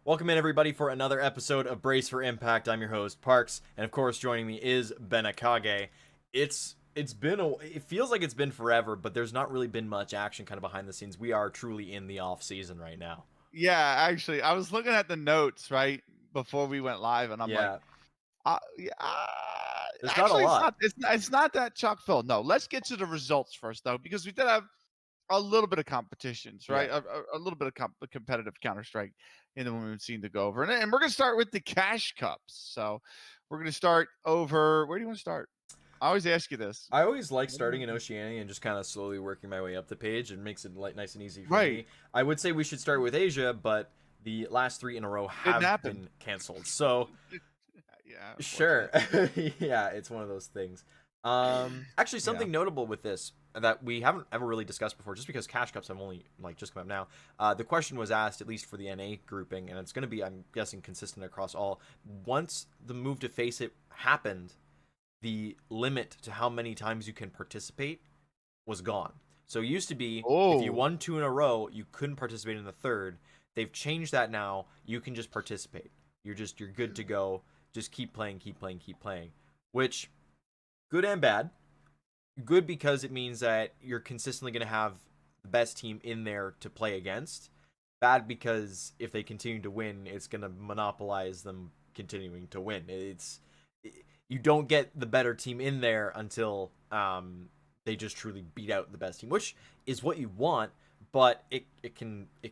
Welcome in everybody for another episode of Brace for Impact. I'm your host Parks, and of course joining me is Benikage. It feels like it's been forever, but there's not really been much action kind of behind the scenes. We are truly in the off season right now. Yeah, actually, I was looking at the notes right before we went live, and I'm like, Yeah, yeah, there's not a actually, lot. it's not that chock full. No, let's get to the results first, though, because we did have a little bit of competitions, Yeah. right? A little bit of competitive Counter Strike in the women's scene to go over, and we're gonna start with the Cash Cups. So we're gonna start over. Where do you want to start? I always ask you this. I always like starting in Oceania and just kind of slowly working my way up the page. It makes it nice and easy for Right, me. I would say we should start with Asia, but the last three in a row didn't have happen. been canceled. So Yeah, sure. unfortunately. Yeah, it's one of those things. Actually, Yeah. something notable with this that we haven't ever really discussed before, just because cash cups have only like just come up now. The question was asked, at least for the NA grouping, and it's going to be, I'm guessing, consistent across all. Once the move to FaceIt happened, the limit to how many times you can participate was gone. So it used to be if you Oh. won two in a row, you couldn't participate in the third. They've changed that now. You can just participate. You're good to go. Just keep playing, keep playing, keep playing. Which good and bad. Good because it means that you're consistently going to have the best team in there to play against. Bad because if they continue to win, it's going to monopolize them continuing to win. You don't get the better team in there until they just truly beat out the best team, which is what you want. But it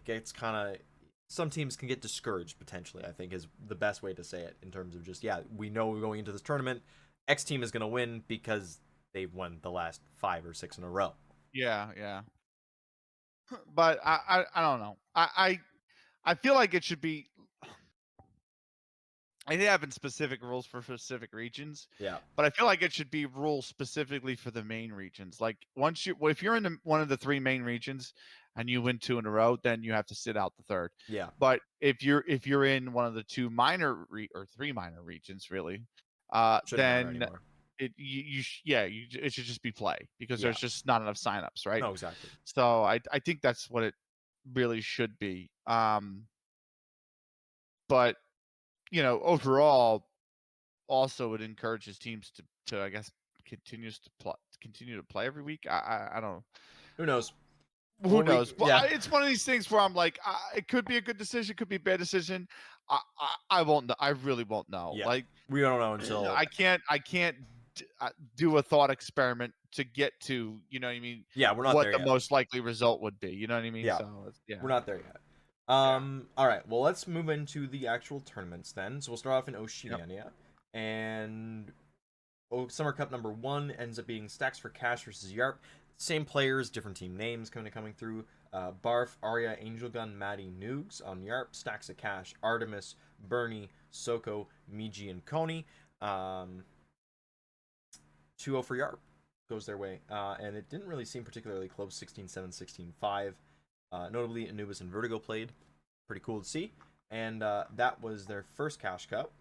gets kind of, some teams can get discouraged potentially. I think is the best way to say it, in terms of just, yeah, we know we're going into this tournament, X team is going to win because they've won the last 5 or 6 in a row. Yeah, yeah. But I don't know. I feel like it should be. I think having specific rules for specific regions, Yeah, but I feel like it should be rules specifically for the main regions. Like if you're in one of the three main regions and you win two in a row, then you have to sit out the third. yeah, But if you're in one of the two or three minor regions, really, shouldn't matter then anymore. it should just be play because Yeah, there's just not enough signups, right? no, exactly. So I think that's what it really should be. But overall, also it encourages teams to I guess continue to play every week. I don't know. Who knows? Who Well, knows? Well, yeah, it's one of these things where I'm like, it could be a good decision, could be a bad decision. I won't know. I really won't know. yeah. Like, We don't know until, I can't do a thought experiment to get to, what I mean, yeah, we're not what there the yet. most likely result would be. You know what I mean? Yeah, So yeah, we're not there yet. yeah, All right. Well, let's move into the actual tournaments then. So we'll start off in yep. Oceania, and Summer Cup number one ends up being Stacks for Cash versus Yarp. Same players, different team names coming through. Barf, Arya, Angel Gun, Maddie, Noogs on Yarp. Stacks of Cash, Artemis, Bernie, Soko, Miji, and Coney. 2-0 for Yarp goes their way. And it didn't really seem particularly close, 16-7, 16-5. Notably, Anubis and Vertigo played. Pretty cool to see. And that was their first Cash Cup.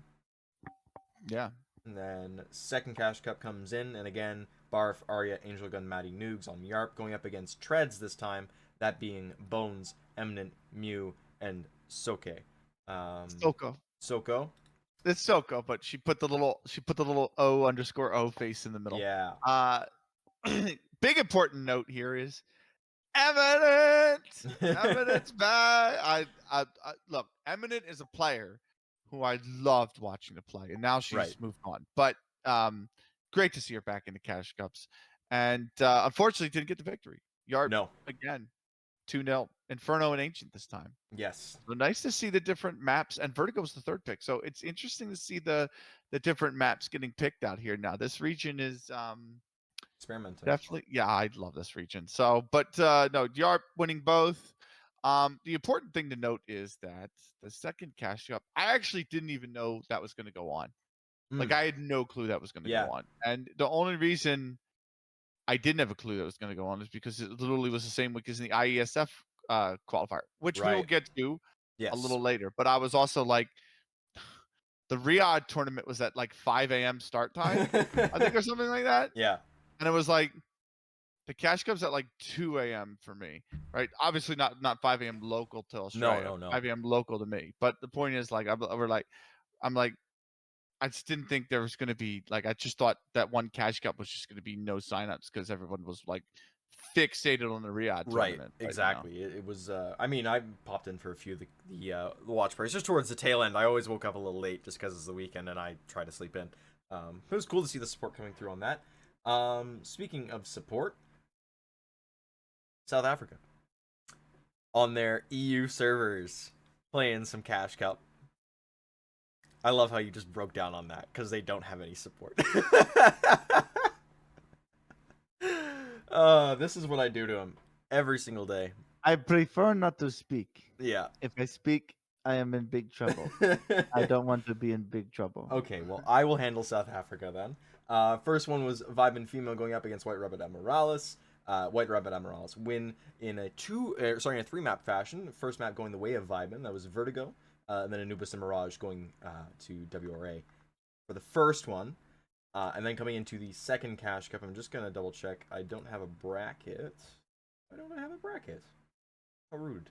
Yeah. And then second Cash Cup comes in, and again, Barf, Arya, Angel Gun, Maddie, Noogs on Yarp, going up against Treads this time, that being Bones, Eminent, Mew, and Soke. Soko. Soko? It's Soko, but she put the little O_O face in the middle. Yeah. Uh Big important note here is Eminent. Eminent's back. Look. Eminent is a player who I loved watching to play, and now Right. she's moved on. But great to see her back in the Cash Cups, and unfortunately didn't get the victory. Yarp No. again, 2-0. Inferno and Ancient this time. Yes. So nice to see the different maps, and Vertigo was the third pick. So it's interesting to see the different maps getting picked out here now. This region is Experimenting. definitely, yeah, I love this region. So, but no, Yarp winning both. The important thing to note is that the second Cash Cup, I actually didn't even know that was going to go on. Like, Mm. I had no clue that was going to go Yeah. on, and the only reason I didn't have a clue that was going to go on is because it literally was the same week as the IESF qualifier, which we will Right. get to a Yes. little later. But I was also like, the Riyadh tournament was at like 5 a.m. start time, I think, or something like that, Yeah. and it was like, The cash cup's at like 2 a.m. for me, right? Obviously not 5 a.m. local to Australia. No. 5 a.m. local to me. But the point is, like, I'm like, I just didn't think there was going to be, like, I just thought that one cash cup was just going to be no signups because everyone was like fixated on the Riyadh Right, tournament. But, exactly. It was. I mean, I popped in for a few of the watch parties just towards the tail end. I always woke up a little late just because it's the weekend and I try to sleep in. It was cool to see the support coming through on that. Speaking of support, South Africa on their EU servers playing some Cash Cup. I love how you just broke down on that because they don't have any support. This is what I do to them every single day. I prefer not to speak. Yeah. If I speak, I am in big trouble. I don't want to be in big trouble. Okay, well, I will handle South Africa then. First one was Vibe and Female going up against White Rabbit Amorales. White Rabbit Amorales win in a 3-map fashion. First map going the way of Vibin, that was Vertigo, and then Anubis and Mirage going to WRA for the first one. And then coming into the second Cash Cup, I'm just gonna double check. I don't have a bracket. Why don't I have a bracket? How rude.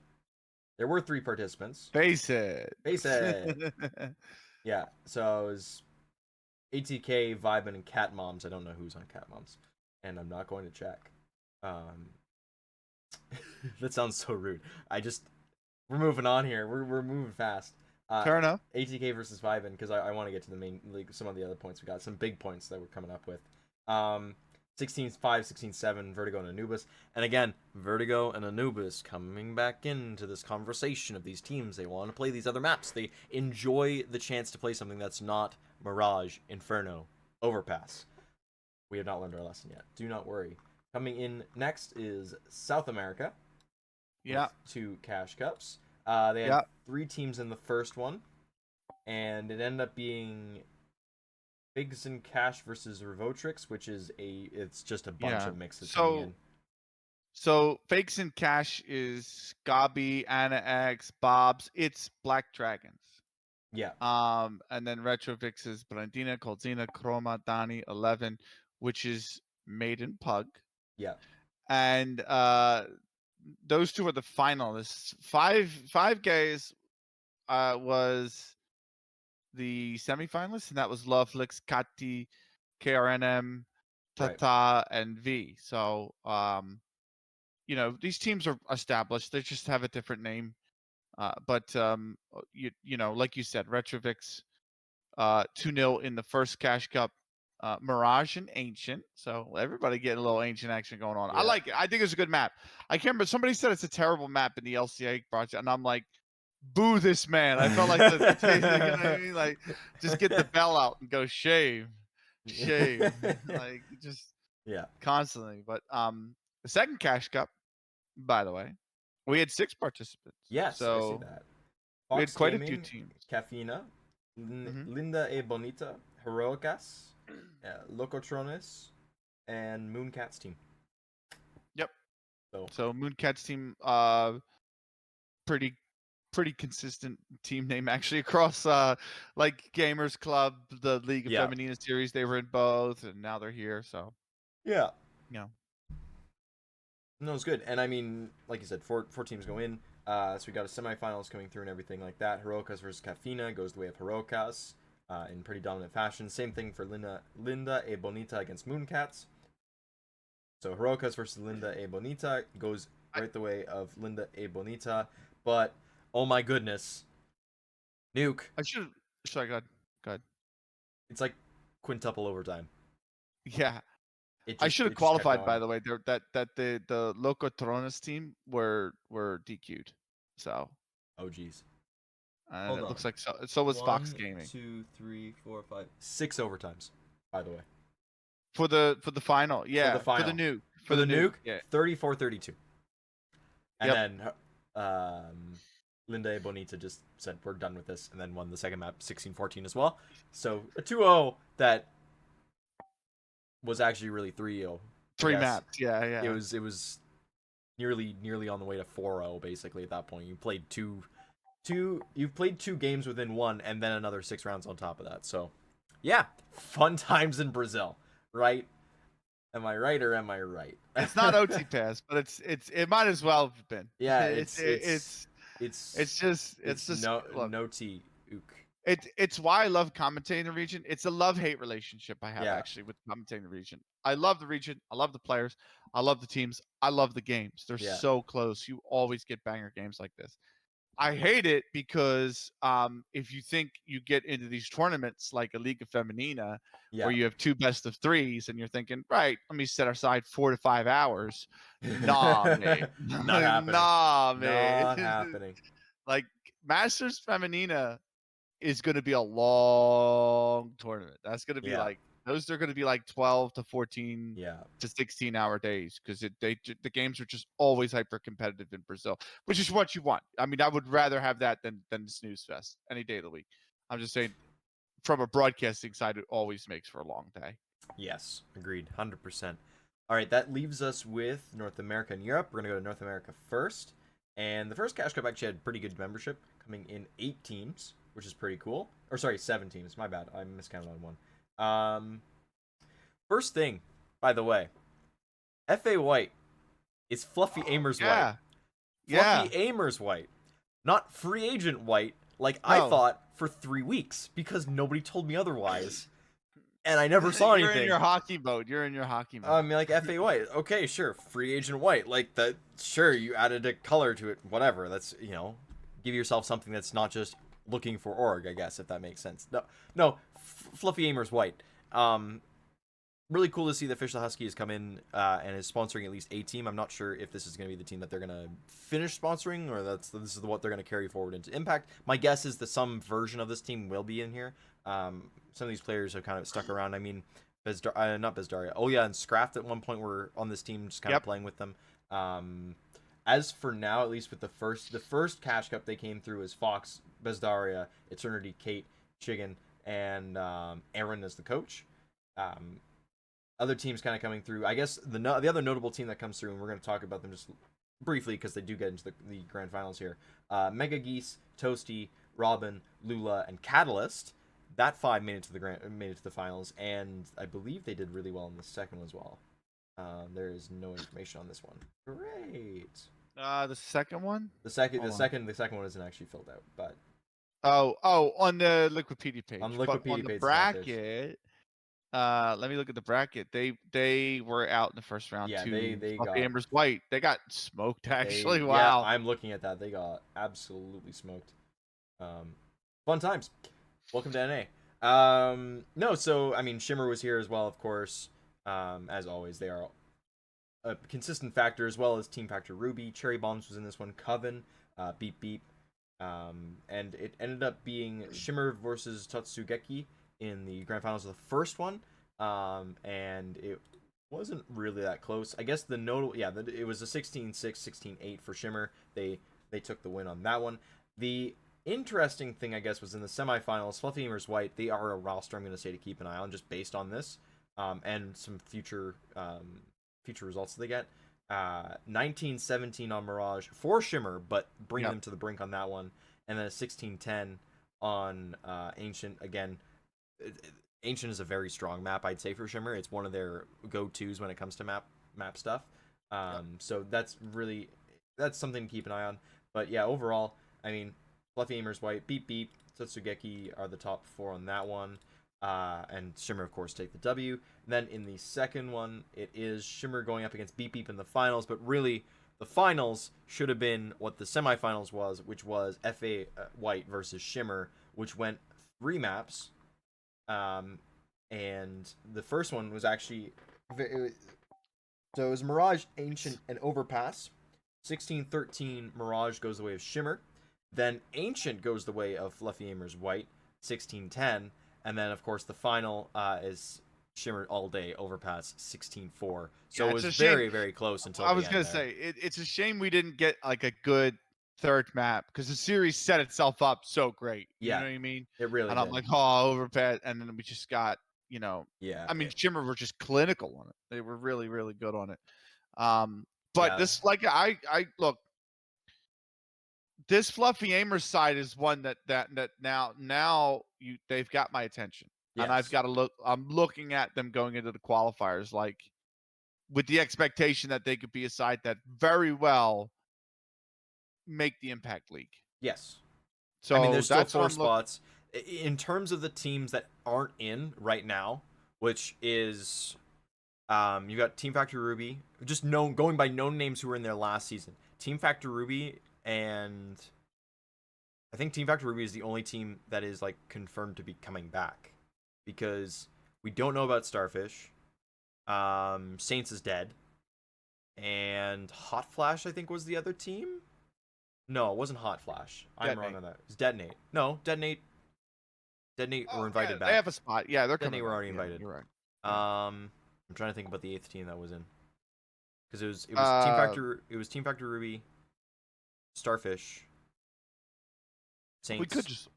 There were 3 participants. FaceIt. Yeah, so it was ATK, Vibin, and Cat Moms. I don't know who's on Cat Moms, and I'm not going to check. That sounds so rude. We're moving on here. We're moving fast. Fair enough. ATK versus Vibin, because I want to get to the main, like, some of the other points we got. Some big points that we're coming up with. 16-5, 16-7, Vertigo and Anubis. And again, Vertigo and Anubis coming back into this conversation of these teams. They want to play these other maps. They enjoy the chance to play something that's not Mirage, Inferno, Overpass. We have not learned our lesson yet. Do not worry. Coming in next is South America. Yeah. 2 Cash Cups. They had 3 teams in the first one, and it ended up being Biggs and Cash versus Revotrix, which is it's just a bunch of mixes coming in. So Fakes and Cash is Gabi, Anna X, Bob's. It's Black Dragons. Yeah. And then Retrovix is Brandina, Coldzina, Chroma, Dani, 11, which is Maiden Pug. Yeah. And those 2 are the finalists. Five guys was the semifinalists, and that was Lovelix, Kati, KRNM, Tata, and V. So these teams are established. They just have a different name. But like you said, Retrovix 2-0 in the first Cash Cup. Mirage and Ancient, so everybody getting a little Ancient action going on. Yeah. I like it. I think it's a good map. I can't remember, somebody said it's a terrible map in the LCA project, and I'm like, boo this man. I felt like you know what I mean? Like, just get the bell out and go shave, like, just constantly. But the second Cash Cup, by the way, we had 6 participants. Yes, so I see that. we had quite Gaming, a few teams. Cafina, Linda E Bonita, Heroicas, Locotrones, and Mooncat's team. Yep. So Mooncat's team, pretty consistent team name actually across like Gamers Club, the League of Feminina series. They were in both, and now they're here. So yeah. No, it's good. And I mean, like you said, four teams go in. So we got a semifinals coming through and everything like that. Heroicas versus Cafina goes the way of Heroicas in pretty dominant fashion. Same thing for Linda E Bonita against Mooncats. So Heroicas versus Linda E Bonita goes right the way of Linda E Bonita. But oh my goodness, Nuke. Sorry, go ahead. It's like quintuple overtime. Yeah. I should have qualified, by the way. That the Locotrones team were DQ'd. So. Oh geez. And it looks like so was Fox Gaming. 1, 2, 3, 4, 5, 6 overtimes, by the way. For the final, yeah. For the final. For the nuke. For the nuke, yeah. 34-32. And then Linda Bonita just said we're done with this, and then won the second map 16-14 as well. So a 2-0 that was actually really 3-0. 3 maps, yeah. It was nearly on the way to 4-0 basically at that point. You played you've played 2 games within one, and then another 6 rounds on top of that. So yeah, fun times in Brazil, right? Am I right or am I right? It's not OT pass, but it might as well have been. Yeah, It's just no look. no tea ook. It's why I love commentating the region. It's a love-hate relationship I have Yeah, actually with commentating the region. I love the region. I love the players. I love the teams. I love the games. They're yeah, so close. You always get banger games like this. I hate it because if you think you get into these tournaments like a Liga Femenina yeah. where you have two best of threes and you're thinking, right, let me set aside 4 to 5 hours. Nah, mate. Not happening. Nah, mate. Not happening. Like Masters Femenina is going to be a long tournament. That's going to be Yeah, like those are going to be like 12 to 14 yeah. to 16-hour days because the games are just always hyper competitive in Brazil, which is what you want. I mean, I would rather have that than the snooze fest any day of the week. I'm just saying, from a broadcasting side, it always makes for a long day. Yes, agreed, 100%. All right, that leaves us with North America and Europe. We're gonna go to North America first, and the first Cash Cup actually had pretty good membership, coming in 8 teams, which is pretty cool. Or sorry, 7 teams. My bad, I miscounted on one. First thing, by the way, FA White is Fluffy Amers Yeah, White. yeah. Fluffy Amers White, not free agent White, like I No. thought for 3 weeks because nobody told me otherwise, and I never saw You're anything. in your hockey mode. You're in your hockey mode. I mean, like FA White, okay, sure, free agent White, like that. Sure, you added a color to it, whatever. That's give yourself something that's not just looking for org, I guess, if that makes sense. No, Fluffy Amers White. Really cool to see the Official Huskies come in and is sponsoring at least a team. I'm not sure if this is going to be the team that they're going to finish sponsoring or this is what they're going to carry forward into Impact. My guess is that some version of this team will be in here. Some of these players have kind of stuck around. I mean, not Bezdaria. Oh yeah, and Scraft at one point were on this team, just kind of playing with them. As for now, at least with the first Cash Cup they came through as Fox, Bezdaria, Eternity, Kate, Chigan, and Aaron as the coach. Other teams kind of coming through. I guess the other notable team that comes through, and we're going to talk about them just briefly because they do get into the grand finals here. Mega Geese, Toasty, Robin, Lula, and Catalyst. That 5 made it to the finals, and I believe they did really well in the second one as well. There is no information on this one. Great. The second one. The second one isn't actually filled out, but on the Liquipedia page. On the But Liquipedia on the page, bracket, let me look at the bracket. They were out in the first round. Yeah, to they Fluffy got Amers White. They got smoked actually. Yeah, Wow. I'm looking at that. They got absolutely smoked. Fun times. Welcome to NA. No, so I mean Shimmer was here as well, of course. As always, they are a consistent factor as well as Team Factor Ruby. Cherry Bombs was in this one. Coven, Beep Beep. And it ended up being Shimmer versus Tatsugeki in the grand finals of the first one. And it wasn't really that close. I guess the notable, it was a 16-6, 16-8 for Shimmer. They took the win on that one. The interesting thing, I guess, was in the semifinals, Fluffy Amers White, they are a roster I'm going to say to keep an eye on just based on this, and some future results that they get. 19-17 on Mirage for Shimmer, but bringing them to the brink on that one, and then a 16-10 on Ancient. Again, Ancient is a very strong map, I'd say, for Shimmer. It's one of their go-tos when it comes to map stuff. So that's something to keep an eye on. But yeah, overall, I mean, Fluffy Amers White, Beep Beep, Tatsugeki are the top 4 on that one. And Shimmer, of course, take the W. And then in the second one, it is Shimmer going up against Beep Beep in the finals. But really, the finals should have been what the semifinals was, which was FA White versus Shimmer, which went 3 maps. And the first one was actually... So it was Mirage, Ancient, and Overpass. 16-13, Mirage goes the way of Shimmer. Then Ancient goes the way of Fluffy Amers White, 16-10. And then, of course, the final is Shimmer all day, Overpass, 16-4. So it was very, very close until I was going to say, it's a shame we didn't get like a good third map because the series set itself up so great. You know what I mean? It really And did. I'm like, oh, Overpass. And then we just got, Yeah. I mean, Shimmer were just clinical on it. They were really, really good on it. But this, like, I look, this Fluffy Amers side is one that now they've got my attention. Yes. And I've got to look. I'm looking at them going into the qualifiers. Like, with the expectation that they could be a side that very well make the Impact League. Yes. So I mean, there's still that's what 4 I'm looking. spots. In terms of the teams that aren't in right now, which is you got Team Factory Ruby, just going by known names who were in there last season. Team Factory Ruby, and I think Team Factory Ruby is the only team that is like confirmed to be coming back, because we don't know about Starfish. Saints is dead, and Hot Flash I think was the other team. No, it wasn't Hot Flash. I'm wrong on that. It's Detonate. No, Detonate were invited back. They have a spot. Yeah, they're Detonate coming. were back. already Yeah, invited. you're right. I'm trying to think about the 8th team that was in, because it was Team Factory Ruby, Starfish, Saints.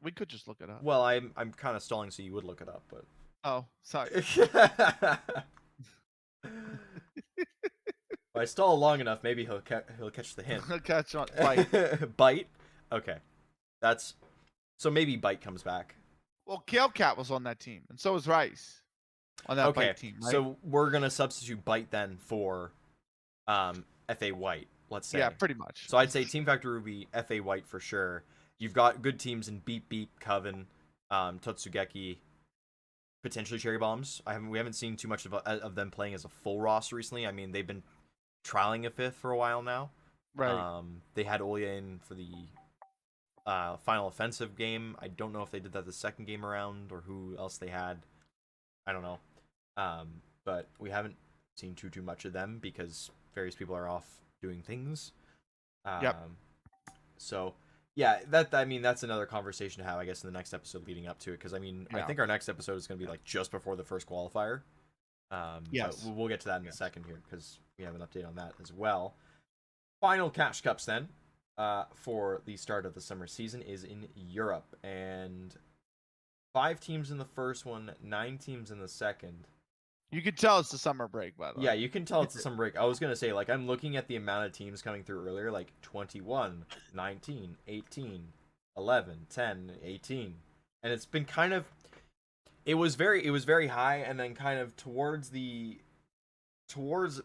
We could just look it up. Well, I'm kind of stalling so you would look it up, but Oh, sorry. if I stall long enough, maybe he'll catch the hint. Catch on. Bite. Bite. Okay, that's so maybe Bite comes back. Well, Kale Cat was on that team, and so was Rice on that Bite team. Right? So we're gonna substitute Bite then for FA White. Let's say. Yeah, pretty much. So I'd say Team Factory Ruby, FA White for sure. You've got good teams in Beep Beep, Coven, Totsugeki, potentially Cherry Bombs. We haven't seen too much of them playing as a full roster recently. I mean, they've been trialing a 5th for a while now. Right. They had Olya in for the final offensive game. I don't know if they did that the second game around or who else they had. I don't know. But we haven't seen too much of them because various people are off doing things. Yep. So yeah, that's another conversation to have, I guess, in the next episode leading up to it. Because I think our next episode is going to be like just before the first qualifier. Yes. But we'll get to that in a second here because we have an update on that as well. Final Cash Cups then for the start of the summer season is in Europe, and 5 teams in the first one, 9 teams in the second. You can tell it's the summer break, by the way. Yeah, you can tell it's the summer break. I was going to say, like, I'm looking at the amount of teams coming through earlier, like 21, 19, 18, 11, 10, 18. And it's been kind of it was very high, and then kind of towards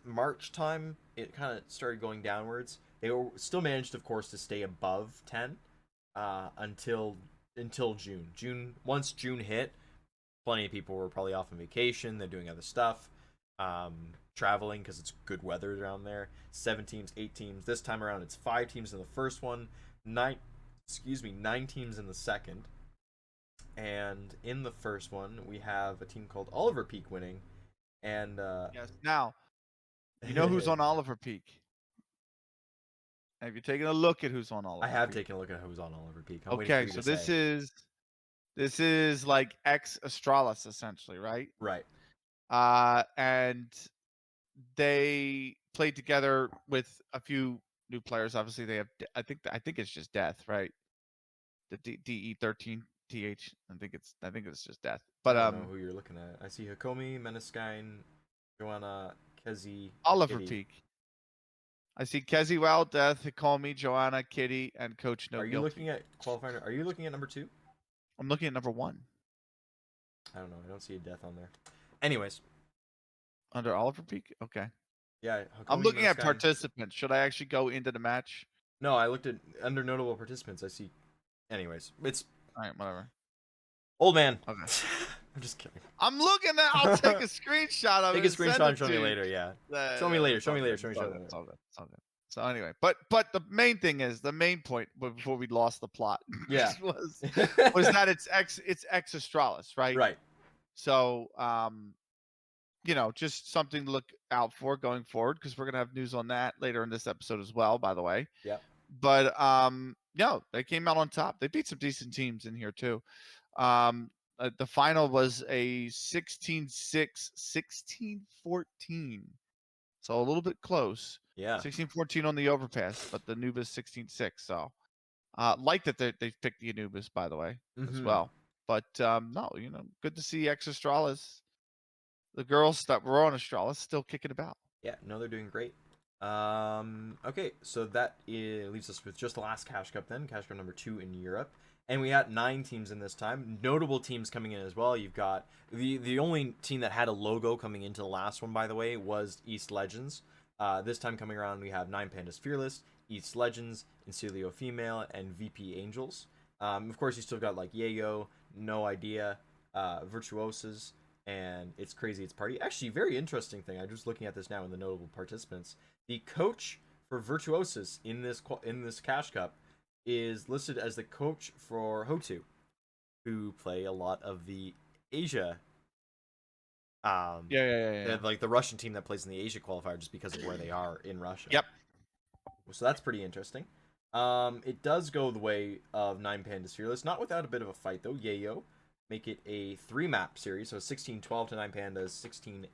March time, it kind of started going downwards. They were still managed, of course, to stay above 10 until June. Once June hit, plenty of people were probably off on vacation. They're doing other stuff, traveling because it's good weather around there. 7 teams, 8 teams. This time around, it's 5 teams in the first one, 9 teams in the second. And in the first one, we have a team called Oliver Peak winning. And yes. Now, you know who's on Oliver Peak? Have you taken a look at who's on Oliver? I have taken a look at who's on Oliver Peak. Okay, so this is like ex Astralis essentially, right? Right. And they played together with a few new players. Obviously, they have. I think it's just Death, right? The DE13 TH. I think it's just Death. But I don't know who you're looking at. I see Hakomi, Menaskine, Joanna, Kezi, Oliver Kitty. Peak. I see Kezi, Wild, Death, Hakomi, Joanna, Kitty, and Coach No. Are you looking at qualifier? Are you looking at number 2? I'm looking at number 1. I don't know. I don't see a Death on there. Anyways, under Oliver Peak. Okay. Yeah, Hakomi, I'm looking at Menaskine. participants. Should I actually go into the match? No, I looked at under notable participants. I see. Anyways, it's All right, whatever. old man. Okay. I'm just kidding. I'm looking at. I'll take a screenshot of it. Take a screenshot and show me later. Yeah. Show me later. Show me later. It's all good. So anyway, but the main thing is the main point before we lost the plot. Yeah. was that it's ex Astralis, right? Right. So just something to look out for going forward because we're gonna have news on that later in this episode as well. By the way. Yeah. But they came out on top. They beat some decent teams in here too. The final was a 16-6, 16-14. So a little bit close. Yeah. 16-14 on the overpass, but the Anubis 16-6. So like that they picked the Anubis, by the way, as well. But no, good to see ex Astralis. The girls that were on Astralis still kicking about. Yeah, no, they're doing great. Okay, so that leaves us with just the last Cash Cup then, Cash Cup number 2 in Europe. And we got 9 teams in this time. Notable teams coming in as well. You've got the only team that had a logo coming into the last one, by the way, was East Legends. This time coming around, we have 9 Pandas Fearless, East Legends, Incilio Female, and VP Angels. Of course, you still got like Yayo, No Idea, Virtuoses, and It's Crazy It's Party. Actually, very interesting thing. I'm just looking at this now in the notable participants. The coach for Virtuoses in this Cash Cup is listed as the coach for Hotu, who play a lot of the Asia. Yeah. Like the Russian team that plays in the Asia qualifier, just because of where they are in Russia. Yep. So that's pretty interesting. It does go the way of 9 Pandas Fearless, not without a bit of a fight though. Yayo make it a 3-map series, so 16-12 to 9 Pandas,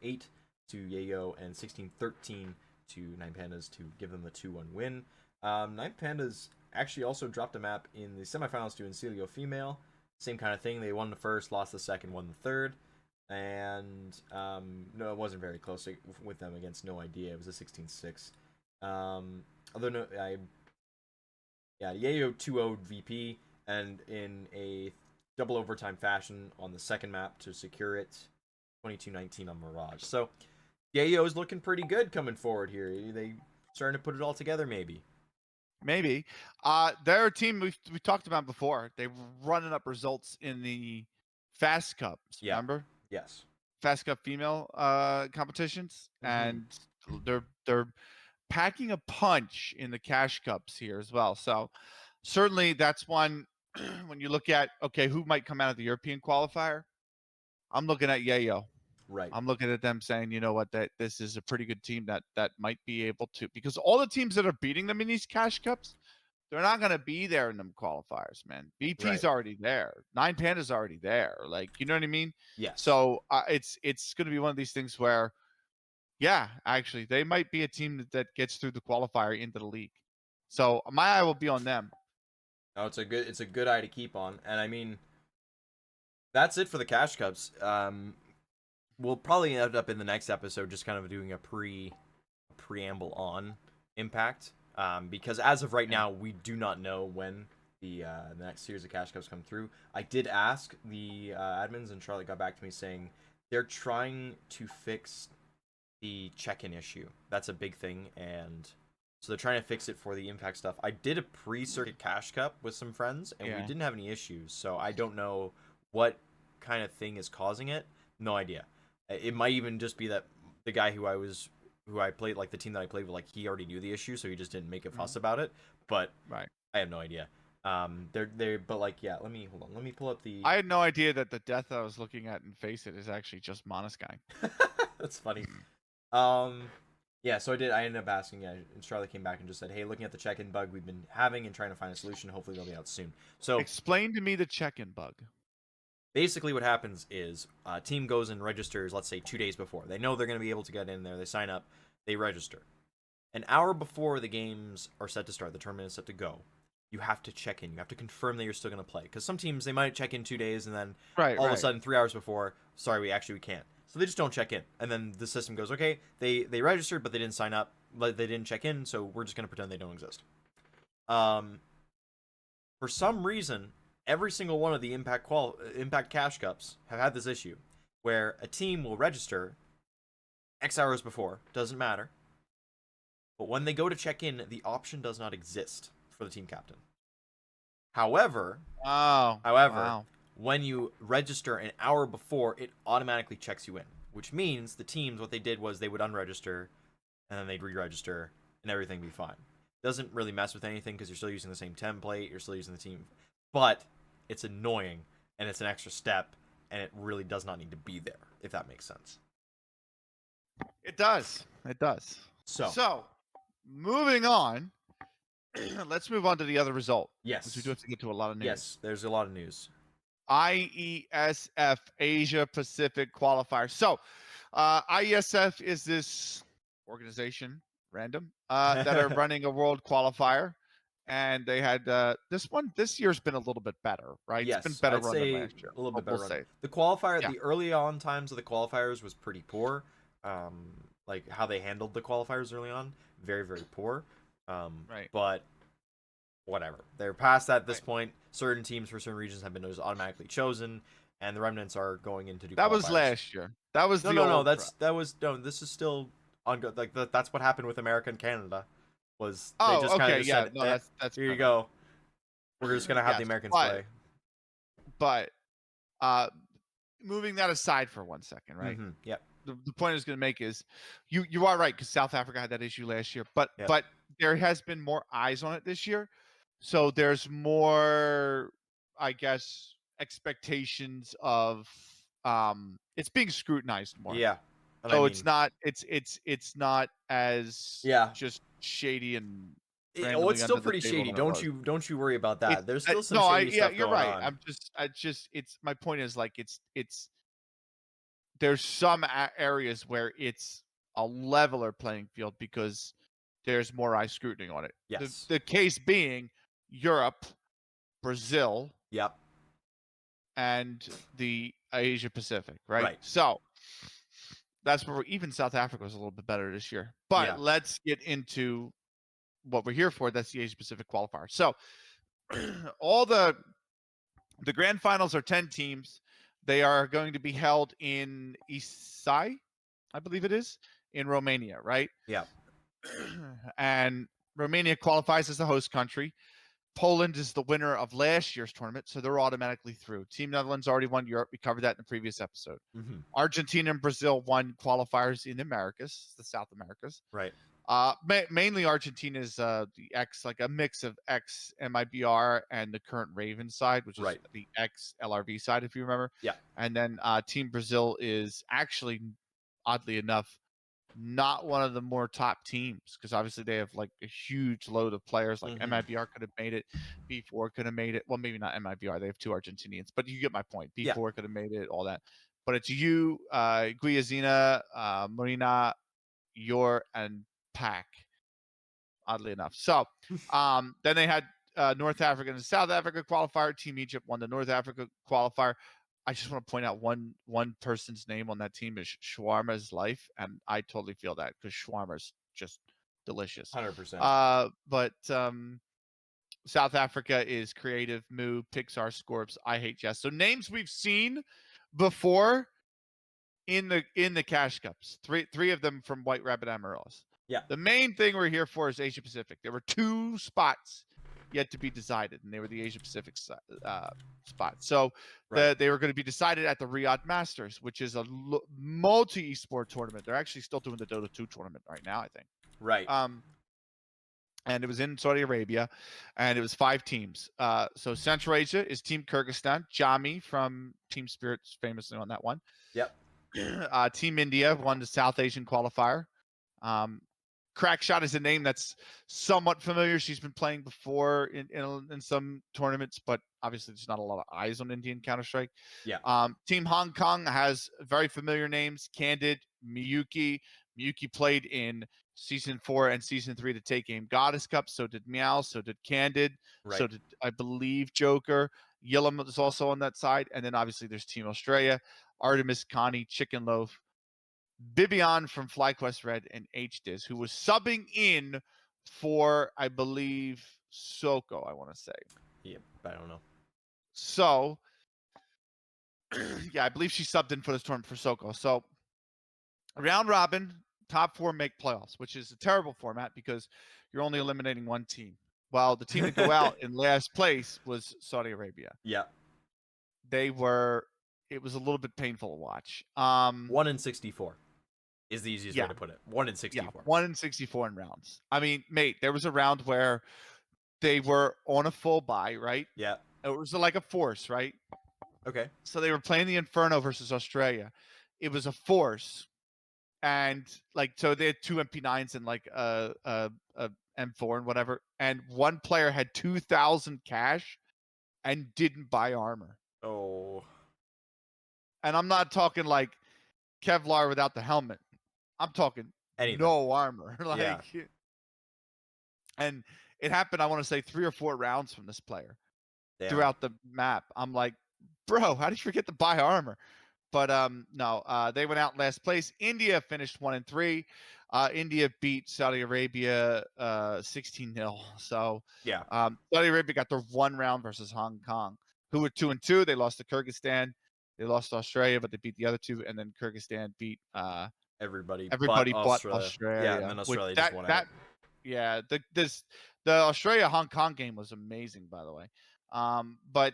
16-8 to Yayo, and 16-13 to 9 Pandas to give them the 2-1 win. 9 Pandas actually also dropped a map in the semifinals to Incilio Female. Same kind of thing. They won the first, lost the second, won the third. And no, it wasn't very close with them against No Idea. It was a 16-6. Yayo 2-0'd VP, and in a double overtime fashion on the second map to secure it, 22-19 on Mirage. So Yayo is looking pretty good coming forward here. They starting to put it all together, maybe. Maybe. They're a team we talked about before. They're running up results in the Fast Cups. Yeah. Remember? Yes. Fast Cup female competitions, and they're packing a punch in the Cash Cups here as well. So certainly that's one. When you look at, okay, who might come out of the European qualifier, I'm looking at Yayo. Right. I'm looking at them saying, you know what, that this is a pretty good team that might be able to, because all the teams that are beating them in these Cash Cups, they're not going to be there in them qualifiers, man. VP's Right. already there. 9 Panda's already there. Like, you know what I mean? Yes. So it's going to be one of these things where, yeah, actually, they might be a team that gets through the qualifier into the league. So my eye will be on them. Oh, it's a good eye to keep on. And I mean, that's it for the Cash Cups. We'll probably end up in the next episode just kind of doing a preamble on Impact. Because as of right now, we do not know when the next series of Cash Cups come through. I did ask the admins, and Charlotte got back to me saying they're trying to fix the check-in issue. That's a big thing, and so they're trying to fix it for the Impact stuff. I did a pre-circuit Cash Cup with some friends, and we didn't have any issues, so I don't know what kind of thing is causing it. No idea. It might even just be that the guy who I played, like the team that I played with, like he already knew the issue, so he just didn't make a fuss about it. But right, I have no idea. But like, yeah. Let me pull up the. I had no idea that the death I was looking at in FaceIt is actually just Monosky. That's funny. Yeah. So I ended up asking. Yeah, and Charlotte came back and just said, "Hey, looking at the check-in bug we've been having and trying to find a solution. Hopefully they'll be out soon." So explain to me the check-in bug. Basically, what happens is a team goes and registers, let's say 2 days before. They know they're going to be able to get in there. They sign up. They register. An hour before the games are set to start, the tournament is set to go, you have to check in. You have to confirm that you're still going to play. Because some teams, they might check in 2 days, and then all of a sudden, 3 hours before, sorry, we can't. So they just don't check in. And then the system goes, okay, they registered, but they didn't sign up. But they didn't check in, so we're just going to pretend they don't exist. For some reason, every single one of the Impact Cash Cups have had this issue, where a team will register X hours before, doesn't matter, but when they go to check in, the option does not exist for the team captain. However, when you register an hour before, it automatically checks you in, which means the teams, what they did was they would unregister, and then they'd re-register, and everything would be fine. Doesn't really mess with anything because you're still using the same template, you're still using the team, but it's annoying, and it's an extra step, and it really does not need to be there, if that makes sense. It does. It does. So moving on, let's move on to the other result. Yes. Because we do have to get to a lot of news. Yes, there's a lot of news. IESF Asia Pacific Qualifier. So IESF is this organization, random, that are running a world qualifier. And they had this year's been a little bit better, right? Yes, it's been better I'd run say than last year. A little bit better say. run. The qualifier, the early on times of the qualifiers was pretty poor. Like how they handled the qualifiers early on, very, very poor. But whatever. They're past that at this Right. point. Certain teams for certain regions have been automatically chosen, and the remnants are going in to do That was qualifiers. last year. That was No, the no, no. old. This is still ongoing. Like that's what happened with America and Canada. Was they Oh, just kind of okay, just yeah, said, no, that's here you fair go. We're just gonna have the Yes, Americans but play. but uh, moving that aside for 1 second, right? Mm-hmm. Yep. The point I was going to make is, you are right because South Africa had that issue last year, but Yep. but there has been more eyes on it this year, so there's more, I guess, expectations of it's being scrutinized more. Yeah. And So I it's mean, not it's not as yeah. just shady and Oh, randomly it's still under the pretty table shady. than it was. Don't you worry about It's that. There's still some no, I shady yeah, stuff you're going right. on. I just it's my point is like it's there's some areas where it's a leveler playing field because there's more eye scrutiny on it. Yes. The case being Europe, Brazil, Yep. and the Asia Pacific, right? Right. So that's where even South Africa was a little bit better this year. But Yeah. let's get into what we're here for. That's the Asia Pacific qualifier. So all the grand finals are 10 teams. They are going to be held in Isai, I believe it is, in Romania, right? Yeah. And Romania qualifies as the host country. Poland is the winner of last year's tournament, so they're automatically through. Team Netherlands already won Europe. We covered that in the previous episode. Mm-hmm. Argentina and Brazil won qualifiers in the Americas, the South Americas. Right. Mainly Argentina is the X, like a mix of ex MIBR and the current Ravens side, which is Right. the ex LRV side, if you remember. Yeah. And then Team Brazil is actually, oddly enough, not one of the more top teams because obviously they have like a huge load of players. Like Mhm. MIBR could have made it, B4 could have made it. Well, maybe not MIBR; they have two Argentinians, but you get my point. B4 Yeah. could have made it, all that. But it's you, Guiazina, Marina, Yor, and Pack. Oddly enough, so then they had North Africa and South Africa qualifier. Team Egypt won the North Africa qualifier. I just want to point out one person's name on that team is Shawarma's Life, and I totally feel that because shawarma's just delicious. 100%. But South Africa is Creative, Moo, Pixar, Scorps, I Hate Jess. So names we've seen before in the Cash Cups. Three of them from White Rabbit Amarillos. Yeah. The main thing we're here for is Asia Pacific. There were two spots yet to be decided, and they were the Asia Pacific spots. So Right. they were going to be decided at the Riyadh Masters, which is a multi-esport tournament. They're actually still doing the Dota 2 tournament right now, I think. Right. And it was in Saudi Arabia, and it was 5 teams. So Central Asia is Team Kyrgyzstan. Jami from Team Spirit's famously on that one. Yep. Team India won the South Asian qualifier. Crackshot is a name that's somewhat familiar. She's been playing before in some tournaments, but obviously there's not a lot of eyes on Indian Counter-Strike. Yeah. Team Hong Kong has very familiar names: Candid, Miyuki. Miyuki played in Season 4 and Season 3 to Take Game Goddess Cup. So did Meow. So did Candid. Right. So did, I believe, Joker. Yillam is also on that side. And then obviously there's Team Australia, Artemis, Connie, Chicken Loaf, Bibian from FlyQuest Red, and HDiz, who was subbing in for, I believe, Soko, I want to say. Yeah, I don't know. So, yeah, I believe she subbed in for this tournament for Soko. So, round robin, top 4 make playoffs, which is a terrible format because you're only eliminating one team. Well, the team to go out in last place was Saudi Arabia. Yeah. It was a little bit painful to watch. 1 in 64 is the easiest way to put it. 1 in 64. Yeah, 1 in 64 in rounds. I mean, mate, there was a round where they were on a full buy, right? Yeah. It was like a force, right? Okay. So they were playing the Inferno versus Australia. It was a force, and like so they had 2 MP9s and like a M4 and whatever. And one player had 2,000 cash and didn't buy armor. Oh. And I'm not talking like Kevlar without the helmet. I'm talking Anything. no armor. Like, Yeah. And it happened, I want to say 3 or 4 rounds from this player. Damn. Throughout the map. I'm like, bro, how did you forget to buy armor? But no, they went out in last place. India finished 1 and 3. India beat Saudi Arabia 16-0. So Yeah. Saudi Arabia got their one round versus Hong Kong, who were 2-2. They lost to Kyrgyzstan. They lost to Australia, but they beat the other two, and then Kyrgyzstan beat Everybody but everybody but Australia. Yeah, and Australia. then Which Australia just won out. yeah, the Australia Hong Kong game was amazing, by the way. But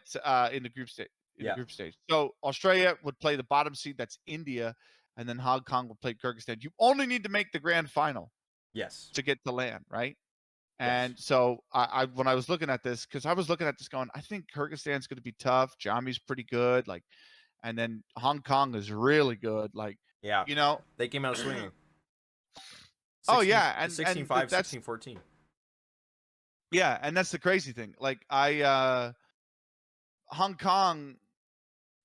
in the group stage, Yeah. So Australia would play the bottom seed, that's India, and then Hong Kong would play Kyrgyzstan. You only need to make the grand final Yes. to get to land, right? Yes. And so I when I was looking at this, because I was looking at this going, I think Kyrgyzstan's going to be tough. Jami's pretty good, like, and then Hong Kong is really good, like, Yeah. you know. They came out swinging. Oh yeah, and 16-5, that's 16-14. yeah, and that's the crazy thing. Like Hong Kong,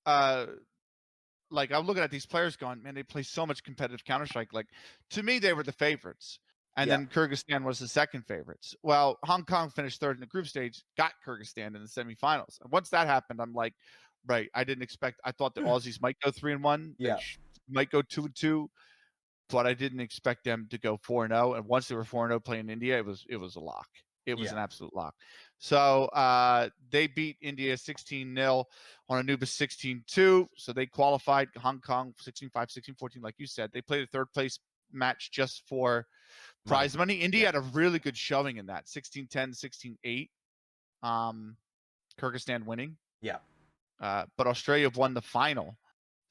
like I'm looking at these players going, man, they play so much competitive Counter-Strike. Like, to me, they were the favorites. And Yeah. then Kyrgyzstan was the second favorites. Well, Hong Kong finished third in the group stage, got Kyrgyzstan in the semifinals. And once that happened, I'm like, right, I thought the Aussies might go 3-1. Yeah. They might go 2-2, but I didn't expect them to go 4-0. And once they were 4-0 playing India, it was a lock. It was an absolute lock. So they beat India 16-0 on Anubis 16-2. So they qualified. Hong Kong 16-5, 16-14, like you said. They played a third place match just for prize money. India had a really good showing in that 16-10, 16-8. Kyrgyzstan winning. Yeah. But Australia won the final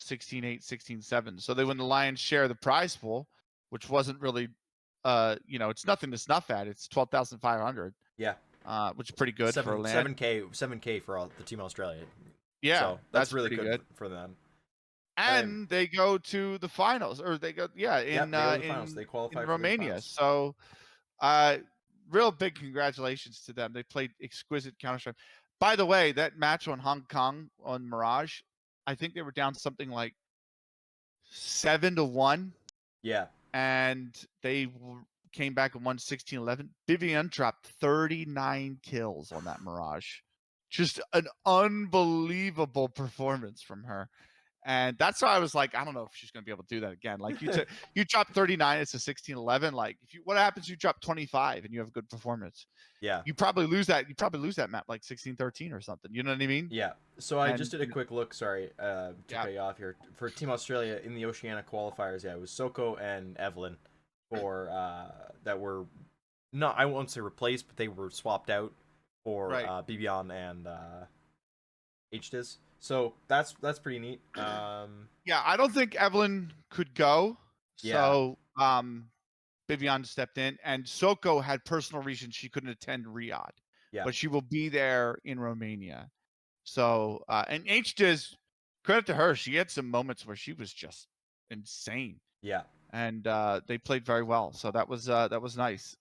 16-8, 16-7. So they win the lion's share of the prize pool, which wasn't really it's nothing to snuff at. It's 12,500. Yeah. Which is pretty good for land. 7K for the team Australia. Yeah, so that's really good for them. And they go to the finals, or they go in finals. They qualify in for Romania. The so real big congratulations to them. They played exquisite Counter-Strike. By the way, that match on Hong Kong on Mirage, I think they were down something like 7-1. Yeah. And they came back and won 16-11. Vivian dropped 39 kills on that Mirage. Just an unbelievable performance from her. And that's why I was like, I don't know if she's going to be able to do that again. Like, you drop 39, it's a 16-11. Like, what happens if you drop 25 and you have a good performance? Yeah. You probably lose that. You probably lose that map like 16-13 or something. You know what I mean? Yeah. So I just did a quick look. Sorry to cut you off here. For Team Australia in the Oceania qualifiers, it was Soko and Evelyn for that were not, I won't say replaced, but they were swapped out for Bibian and HDiz. So that's pretty neat. Yeah, I don't think Evelyn could go. So Vivian stepped in, and Soko had personal reasons she couldn't attend Riyadh. Yeah. But she will be there in Romania. So and HDiz, credit to her, she had some moments where she was just insane. Yeah. And they played very well. So that was nice.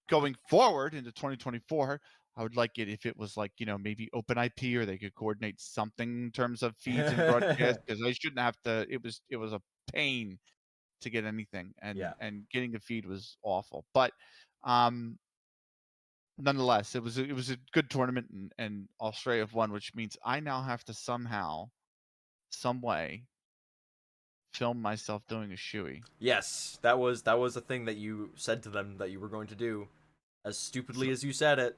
Going forward into 2024, I would like it if it was like, maybe open IP, or they could coordinate something in terms of feeds and broadcasts, because they shouldn't have to. It was a pain to get anything, and getting a feed was awful. But nonetheless, it was a good tournament, and Australia have won, which means I now have to somehow, some way, film myself doing a shoey. Yes, that was the thing that you said to them that you were going to do, as stupidly as you said it.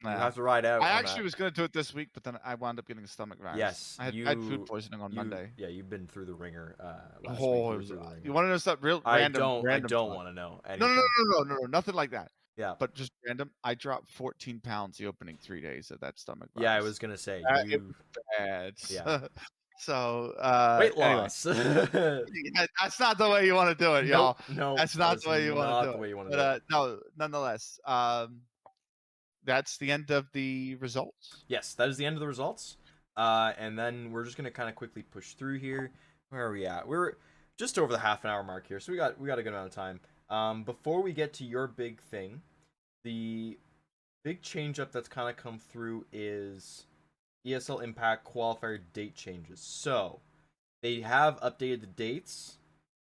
You have to ride out. I actually was going to do it this week, but then I wound up getting a stomach virus. Yes, I had food poisoning on Monday. Yeah, you've been through the ringer last week. You want to know something real random? I don't want to know anything. No, nothing like that. Yeah. But just random. I dropped 14 pounds the opening 3 days of that stomach virus. Yeah, I was gonna say it was bad. Yeah. So weight loss. That's not the way you want to do it, y'all. No, that's not the way you want to do it. But no, nonetheless, that's the end of the results. Yes, that is the end of the results. And then we're just gonna kind of quickly push through here. Where are we at? We're just over the half an hour mark here, so we got a good amount of time. Before we get to your big thing, the big change up that's kind of come through is ESL Impact qualifier date changes. So they have updated the dates.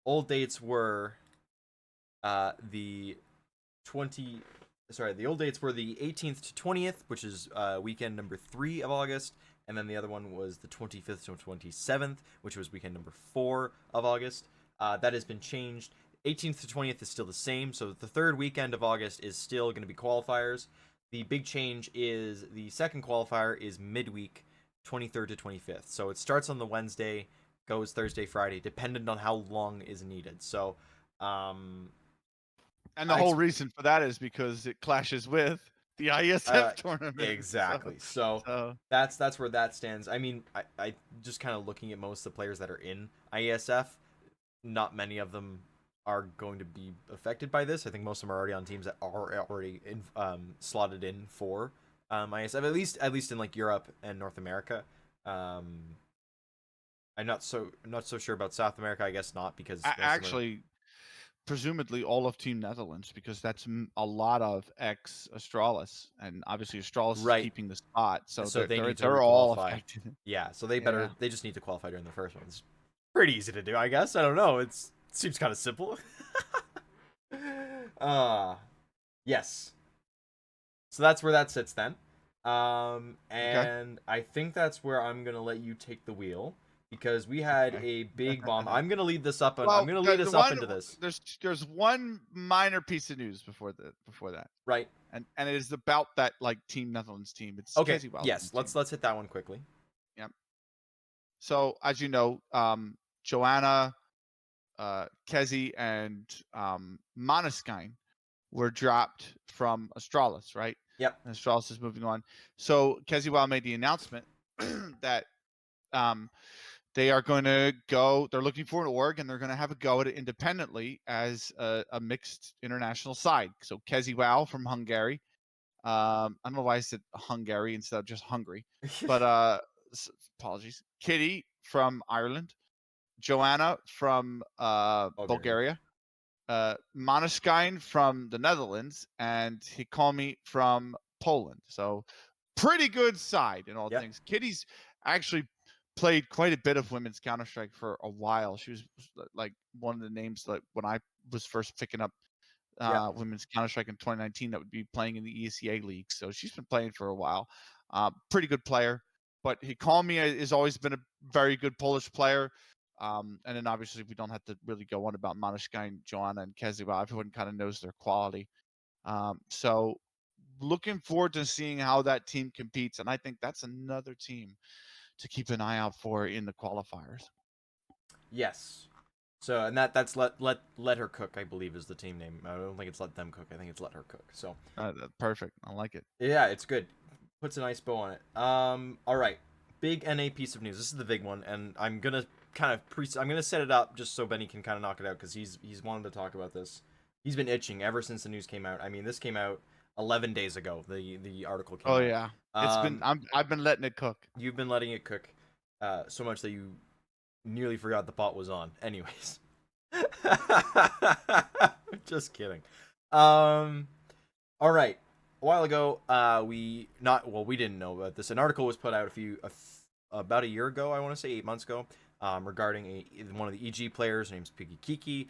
Old dates were the old dates were the 18th to 20th, which is weekend number 3 of August, and then the other one was the 25th to 27th, which was weekend number 4 of August. That has been changed. 18th to 20th is still the same. So the third weekend of August is still going to be qualifiers. The big change is the second qualifier is midweek, 23rd to 25th. So it starts on the Wednesday, goes Thursday, Friday, dependent on how long is needed. So, And the whole reason for that is because it clashes with the IESF tournament. Exactly. So that's where that stands. I mean, I just kind of looking at most of the players that are in IESF, not many of them are going to be affected by this. I think most of them are already on teams that are already slotted in for ISF, at least in like Europe and North America. I'm not so sure about South America. I guess not, because actually, presumably all of Team Netherlands, because that's a lot of ex Astralis, and obviously Astralis is keeping the spot, so they're all affected. Yeah, so they just need to qualify during the first one. It's pretty easy to do, I guess. I don't know. It seems kind of simple. Yes. So that's where that sits then. And I think that's where I'm gonna let you take the wheel, because we had a big bomb. I'm gonna lead this up. I'm gonna lead us up into this. There's one minor piece of news before that. Right. And it is about that like Team Netherlands team. It's okay. Yes. Let's hit that one quickly. Yep. So as you know, Joanna, Kezi, and Måneskin were dropped from Astralis, right? Yep. And Astralis is moving on. So Keziwal made the announcement that they are going to go. They're looking for an org, and they're going to have a go at it independently as a mixed international side. So Keziwal from Hungary. I don't know why I said Hungary instead of just Hungary, but apologies. Kitty from Ireland, Joanna from Bulgaria, Måneskin from the Netherlands, and Hikomi from Poland. So pretty good side in all things. Kitty's actually played quite a bit of women's Counter-Strike for a while. She was like one of the names that when I was first picking up women's Counter-Strike in 2019 that would be playing in the ECA league. So she's been playing for a while. Pretty good player. But Hikomi has always been a very good Polish player. And then obviously we don't have to really go on about Måneskin, Joanna, and Keziwa. Everyone kind of knows their quality. So looking forward to seeing how that team competes. And I think that's another team to keep an eye out for in the qualifiers. Yes. So, and that's let her cook, I believe, is the team name. I don't think it's let them cook. I think it's let her cook. So perfect. I like it. Yeah, it's good. Puts a nice bow on it. All right. Big NA piece of news. This is the big one, and I'm gonna kind of I'm gonna set it up just so Benny can kind of knock it out, because he's wanted to talk about this. He's been itching ever since the news came out. I mean, this came out 11 days ago. The article came out. Oh yeah. I've been letting it cook. You've been letting it cook so much that you nearly forgot the pot was on. Anyways. Just kidding. All right. A while ago, we didn't know about this. An article was put out about a year ago, I want to say 8 months ago, regarding one of the EG players. Her name's Piggykiki.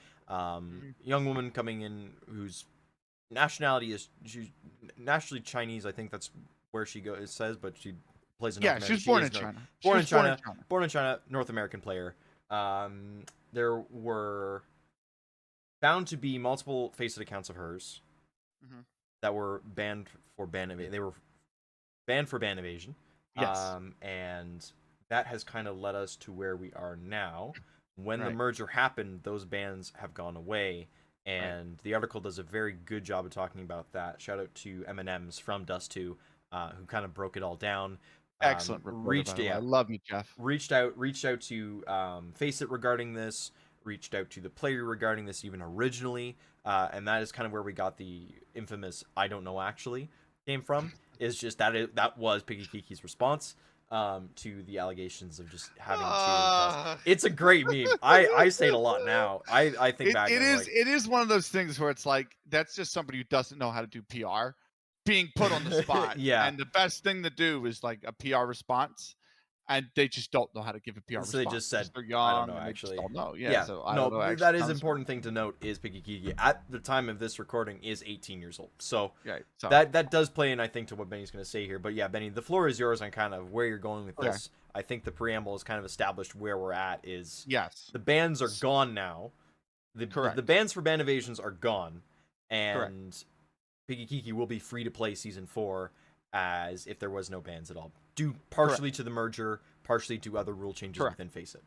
Young woman coming in whose nationality is she's nationally Chinese. I think that's where she goes. It says, but she plays in North America. She's born in China. Born in China. North American player. There were found to be multiple FaceIt accounts of hers that were banned for ban evasion. They were banned for ban evasion. Yes. And that has kind of led us to where we are now. When the merger happened, those bans have gone away. And the article does a very good job of talking about that. Shout out to M&M's from Dust 2, who kind of broke it all down. Excellent report. I love you, Jeff. Reached out to FaceIt regarding this. Reached out to the player regarding this even originally, and that is kind of where we got the infamous "I don't know" actually came from. Is just that was Piggykiki's response to the allegations of just having to. It's a great meme. I say it a lot now. I think back. It is one of those things where it's like that's just somebody who doesn't know how to do PR being put on the spot. Yeah. And the best thing to do is like a PR response. And they just don't know how to give a PR response. So they just said, they're young, I don't know, actually. Don't know. Yeah. So that is important thing to note is Piggykiki at the time of this recording is 18 years old. So that does play in, I think, to what Benny's going to say here. But yeah, Benny, the floor is yours on kind of where you're going with this. I think the preamble is kind of established where we're at is the bans are gone now. Correct. The bans for ban evasions are gone, Correct. and Piggykiki will be free to play season 4 as if there was no bans at all. Due partially to the merger, partially to other rule changes Correct. within FaceIt.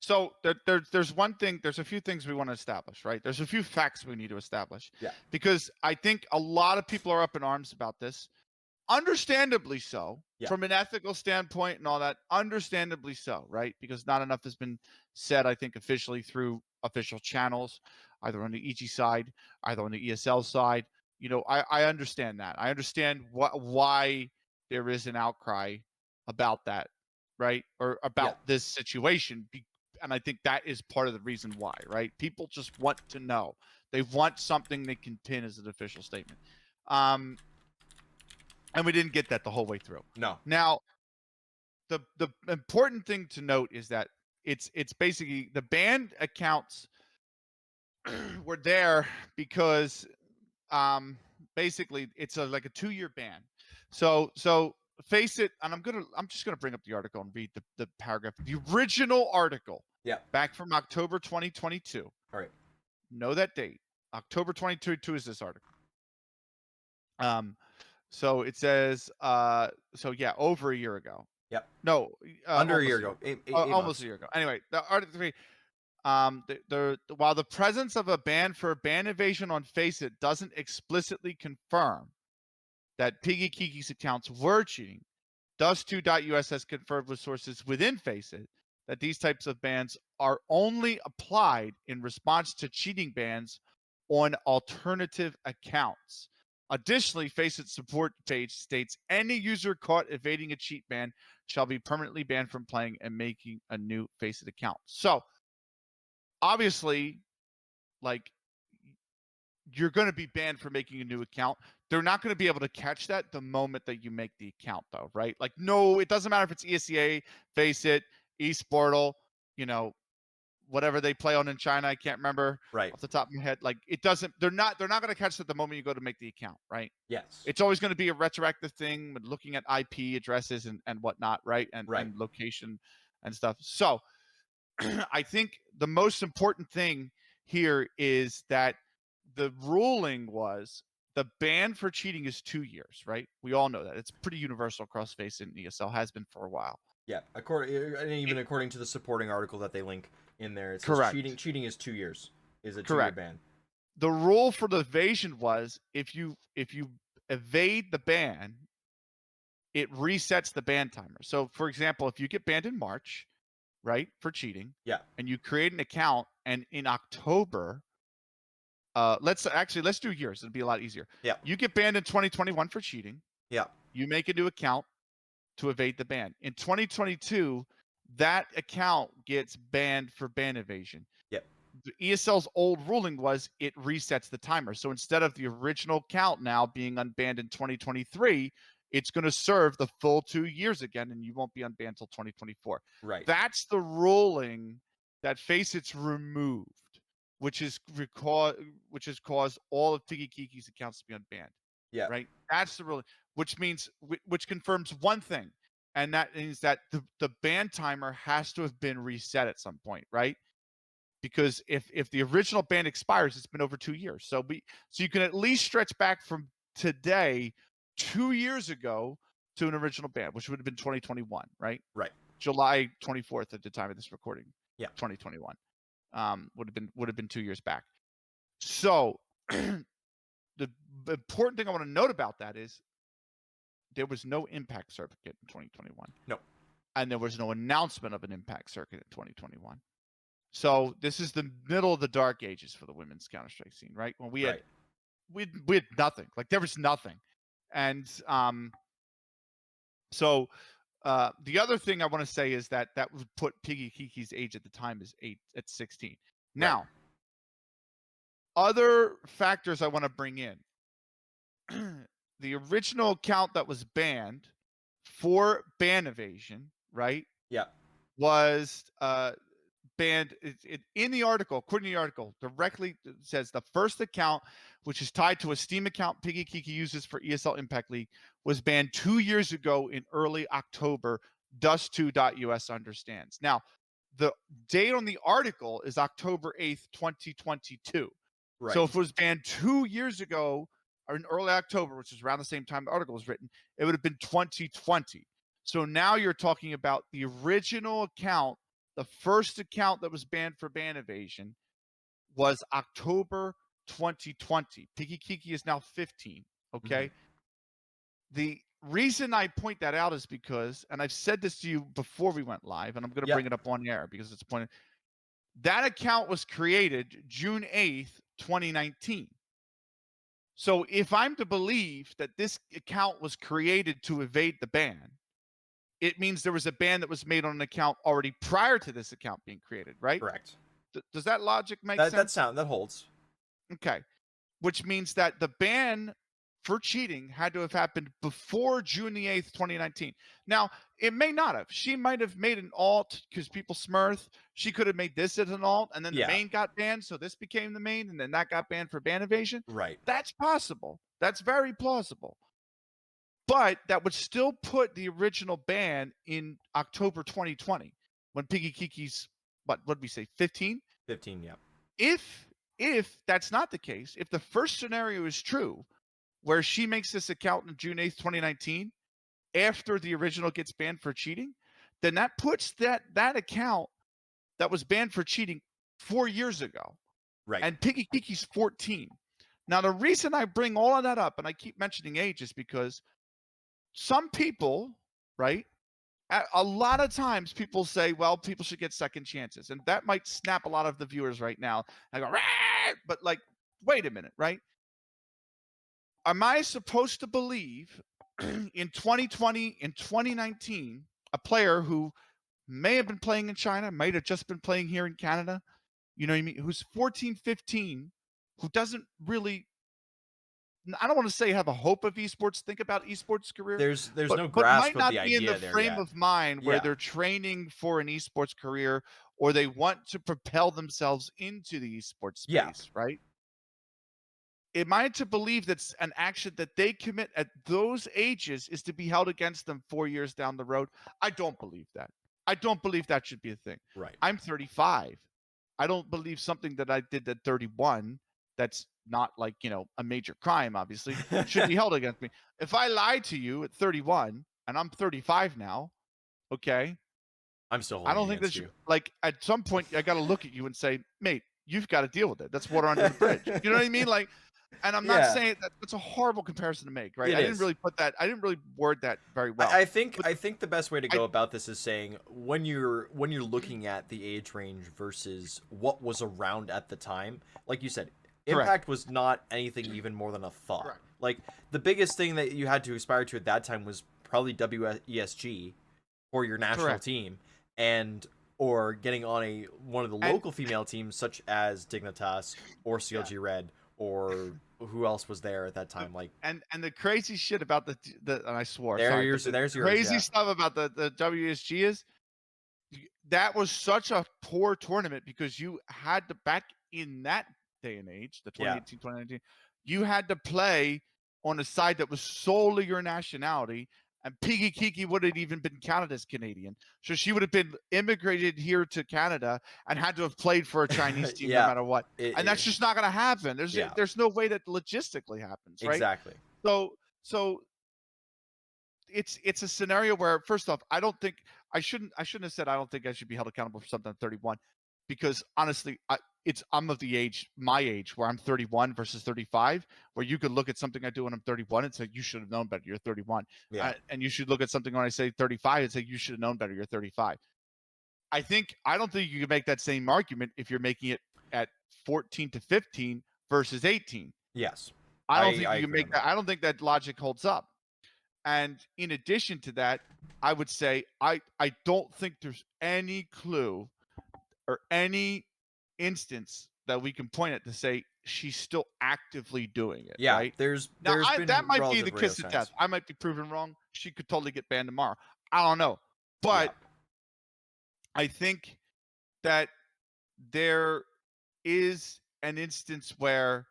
So there's one thing, there's a few things we want to establish, right? There's a few facts we need to establish. Yeah. Because I think a lot of people are up in arms about this. Understandably so, Yeah. from an ethical standpoint and all that, understandably so, right? Because not enough has been said, I think, officially through official channels, either on the EG side, either on the ESL side. You know, I understand that. I understand why there is an outcry about that, right? Or about this situation. And I think that is part of the reason why, right? People just want to know. They want something they can pin as an official statement. And we didn't get that the whole way through. No. Now, the important thing to note is that it's basically the banned accounts were there because basically it's like a 2-year ban. So FaceIt, and I'm just gonna bring up the article and read the paragraph. The original article. Yeah. Back from October 2022. All right. Know that date. October 2022 is this article. So it says, so yeah, over a year ago. Yep. No, under a year ago. Almost a year ago. Anyway, the Article 3, while the presence of a ban for ban evasion on FaceIt doesn't explicitly confirm that Piggykiki's accounts were cheating, Dust2.us has confirmed with sources within FaceIt that these types of bans are only applied in response to cheating bans on alternative accounts. Additionally, FaceIt's support page states any user caught evading a cheat ban shall be permanently banned from playing and making a new FaceIt account. So, obviously, like, you're going to be banned for making a new account. They're not going to be able to catch that the moment that you make the account, though, right? Like, no, it doesn't matter if it's ESEA, FaceIt, eSportal, you know, whatever they play on in China. I can't remember off the top of my head. Like, it doesn't. They're not going to catch it the moment you go to make the account, right? Yes. It's always going to be a retroactive thing, with looking at IP addresses and whatnot, right? And location and stuff. So, I think the most important thing here is that the ruling was the ban for cheating is 2 years, right? We all know that. It's pretty universal across FaceIt and ESL, has been for a while. Yeah, according to the supporting article that they link in there, it says cheating is 2 years. Is a 2-year ban. The rule for the evasion was if you evade the ban, it resets the ban timer. So, for example, if you get banned in March, right, for cheating, and you create an account, and in October, let's do years. It'll be a lot easier. Yeah. You get banned in 2021 for cheating. Yeah. You make a new account to evade the ban. In 2022, that account gets banned for ban evasion. Yep. The ESL's old ruling was it resets the timer. So instead of the original count now being unbanned in 2023, it's going to serve the full 2 years again, and you won't be unbanned until 2024. Right. That's the ruling that FaceIt's removed, which has caused all of Piggykiki's accounts to be unbanned. Yeah. Right. That's the ruling, which confirms one thing, and that means that the ban timer has to have been reset at some point, right? Because if the original ban expires, it's been over 2 years. So you can at least stretch back from today 2 years ago to an original ban, which would have been 2021, right? Right. July 24th at the time of this recording. Yeah. 2021. Would have been 2 years back. So the important thing I want to note about that is there was no impact circuit in 2021. No. And there was no announcement of an impact circuit in 2021. So this is the middle of the dark ages for the women's Counter-Strike scene, right? When we had nothing. Like, there was nothing. And so the other thing I want to say is that would put Piggykiki's age at the time at 16. Now, other factors I want to bring in. The original account that was banned for ban evasion, right? Yeah. Was banned in the article. According to the article, directly says the first account, which is tied to a Steam account Piggykiki uses for ESL Impact League, was banned 2 years ago in early October. Dust2.us understands. Now, the date on the article is October 8th, 2022. Right. So if it was banned 2 years ago or in early October, which is around the same time the article was written, it would have been 2020. So now you're talking about the original account, the first account that was banned for ban evasion was October 2020. Piggykiki is now 15. Okay. The reason I point that out is because, and I've said this to you before we went live, and I'm going to Yep. bring it up on air because it's a point. That account was created June 8th, 2019. So if I'm to believe that this account was created to evade the ban, it means there was a ban that was made on an account already prior to this account being created, right? Correct. Does that logic make That sense? that holds. Okay. Which means that the ban for cheating had to have happened before June the 8th, 2019. Now, it may not have. She might have made an alt because people smurf. She could have made this as an alt, and then the Yeah. main got banned, so this became the main, and then that got banned for ban evasion. Right. That's possible. That's very plausible. But that would still put the original ban in October 2020 when Piggykiki's, what would we say, 15? 15, yeah. If that's not the case, if the first scenario is true, where she makes this account on June 8th, 2019, after the original gets banned for cheating, then that puts that account that was banned for cheating 4 years ago. Right. And Piggykiki's 14. Now, the reason I bring all of that up, and I keep mentioning age, is because some people, right? A lot of times people say, well, people should get second chances. And that might snap a lot of the viewers right now. I go, "Rah!" But like, wait a minute, right? Am I supposed to believe in 2020, in 2019, a player who may have been playing in China, might have just been playing here in Canada, you know what I mean, who's 14, 15, who doesn't really, I don't want to say have a hope of esports, think about esports career. There's but, no but grasp might of not the be in the idea there frame yet. of mind where Yeah. they're training for an esports career or they want to propel themselves into the esports space, Yeah. right? Am I to believe that's an action that they commit at those ages is to be held against them 4 years down the road? I don't believe that. I don't believe that should be a thing. Right. I'm 35. I don't believe something that I did at 31 that's not like, you know, a major crime, obviously, should be held against me. If I lied to you at 31 and I'm 35 now, okay, I'm still I holding don't think that against should, you. like, at some point, I got to look at you and say, mate, you've got to deal with it. That's water under the bridge. You know what I mean? Like, and I'm not Yeah. saying that that's a horrible comparison to make, right? It I didn't is. really put that, I didn't really word that very well. I think But I think the best way to I- go about this is saying when you're looking at the age range versus what was around at the time, like you said, Correct. Impact was not anything even more than a thought. Correct. Like the biggest thing that you had to aspire to at that time was probably WESG for your national Correct. team, and or getting on one of the And- local female teams such as Dignitas or CLG Red or who else was there at that time. Like, and the crazy shit about the and I swore. there's the yours, crazy yeah. stuff about the WSG is that was such a poor tournament because you had to, back in that day and age, the 2018, 2019, you had to play on a side that was solely your nationality. And Piggykiki would have even been counted as Canadian. So she would have been immigrated here to Canada and had to have played for a Chinese team Yeah. no matter what. And that's just not going to happen. There's no way that logistically happens, right? Exactly. So it's a scenario where, first off, I don't think I shouldn't have said I don't think I should be held accountable for something at 31, because honestly, I'm of the age, my age, where I'm 31 versus 35, where you could look at something I do when I'm 31 and say you should have known better. You're 31, Yeah. and you should look at something when I say 35 and say you should have known better. You're 35. I don't think you can make that same argument if you're making it at 14 to 15 versus 18. Yes. I don't think you agree can make on that. I don't think that logic holds up. And in addition to that, I would say I don't think there's any clue or any instance that we can point at to say she's still actively doing it. Yeah. Right? There's Now, been that might be relative the kiss radio of signs. death. I might be proven wrong. She could totally get banned tomorrow. I don't know. But I think that there is an instance where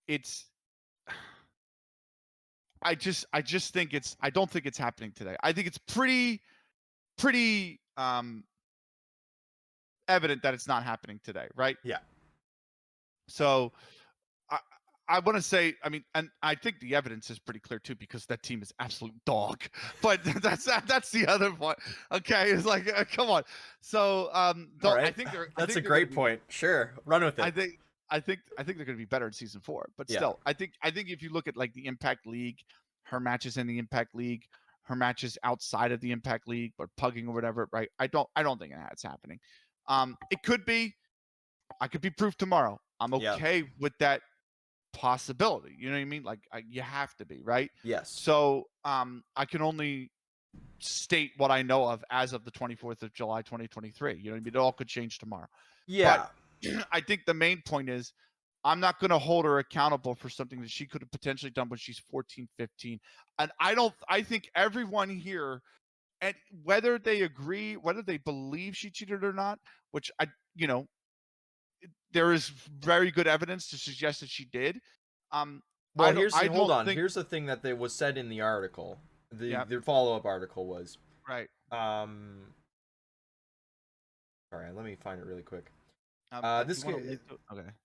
it's I just think I don't think it's happening today. I think it's pretty evident that it's not happening today, right? Yeah. So I want to say, I mean, and I think the evidence is pretty clear too, because that team is absolute dog. But that's the other point. Okay, it's like, come on. So All right. I think they're. I That's think a they're gonna great be- point. Sure, run with I it. think. I think they're going to be better in season 4. But Yeah. still, I think if you look at like the Impact League, her matches in the Impact League, her matches outside of the Impact League, or pugging or whatever, right? I don't think it's happening. It could be. I could be proof tomorrow. I'm Yeah. okay with that possibility. You know what I mean? Like you have to be, right? Yes. So I can only state what I know of as of the 24th of July 2023. You know what I mean? It all could change tomorrow. Yeah. But I think the main point is I'm not going to hold her accountable for something that she could have potentially done when she's 14, 15. And I think everyone here, and whether they agree, whether they believe she cheated or not, which there is very good evidence to suggest that she did. Well, I hold don't on. think. Here's the thing that was said in the article. Yeah. The follow up article was Right. All right, let me find it really quick. This okay.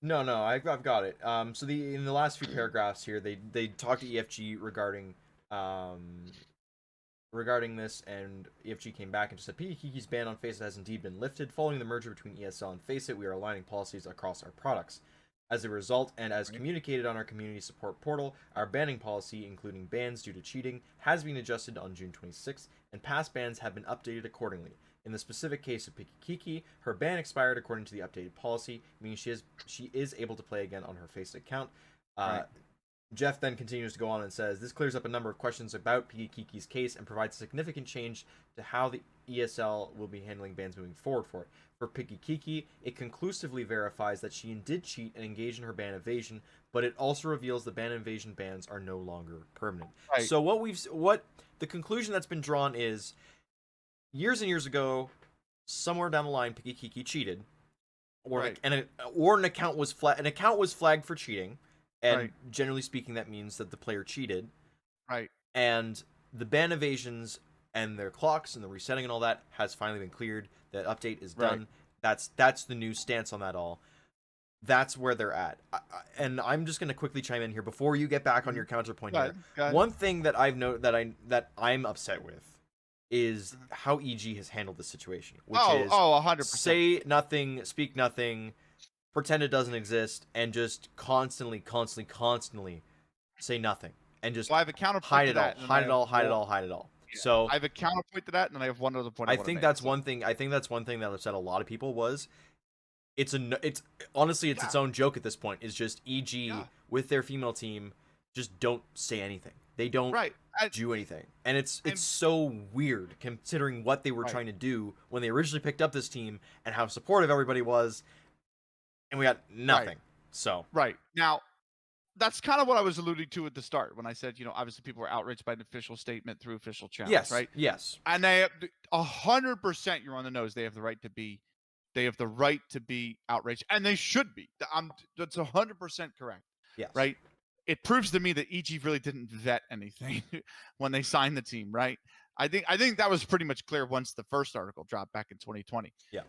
No, I've got it. So in the last few paragraphs here, they talked to EFG regarding this, and EFG came back and just said Piggykiki's ban on FaceIt has indeed been lifted following the merger between ESL and FaceIt. We are aligning policies across our products. As a result, and as communicated on our community support portal, our banning policy, including bans due to cheating, has been adjusted on June 26th, and past bans have been updated accordingly. In the specific case of Piggykiki, her ban expired according to the updated policy, meaning she is able to play again on her FaceIt account. Jeff then continues to go on and says, this clears up a number of questions about Piggykiki's case and provides a significant change to how the ESL will be handling bans moving forward for it. For Piggykiki, it conclusively verifies that she did cheat and engage in her ban evasion, but it also reveals the ban evasion bans are no longer permanent. Right. So what the conclusion that's been drawn is, years and years ago, somewhere down the line, Piggykiki cheated, or an account was flagged for cheating. And generally speaking, that means that the player cheated. Right. And the ban evasions and their clocks and the resetting and all that has finally been cleared. That update is done. That's the new stance on that all. That's where they're at. And I'm just going to quickly chime in here before you get back on your counterpoint here. One thing that I've noted that I'm upset with is how EG has handled the situation. Which is 100%. Say nothing, speak nothing, pretend it doesn't exist, and just constantly say nothing, and just I have a counterpoint hide to it that, all, hide it all. Yeah. So I have a counterpoint to that, and then I have one other point. I think that's one thing. I think that's one thing that upset a lot of people was it's honestly its own joke at this point. Is just EG with their female team just don't say anything. They don't do anything, and it's so weird considering what they were trying to do when they originally picked up this team and how supportive everybody was. And we got nothing. So now, that's kind of what I was alluding to at the start when I said, obviously people were outraged by an official statement through official channels. Yes. Right. Yes. And they 100%. You're on the nose. They have the right to be. They have the right to be outraged, and they should be. That's 100% correct. Yes. Right. It proves to me that EG really didn't vet anything when they signed the team. Right. I think that was pretty much clear once the first article dropped back in 2020. Yeah.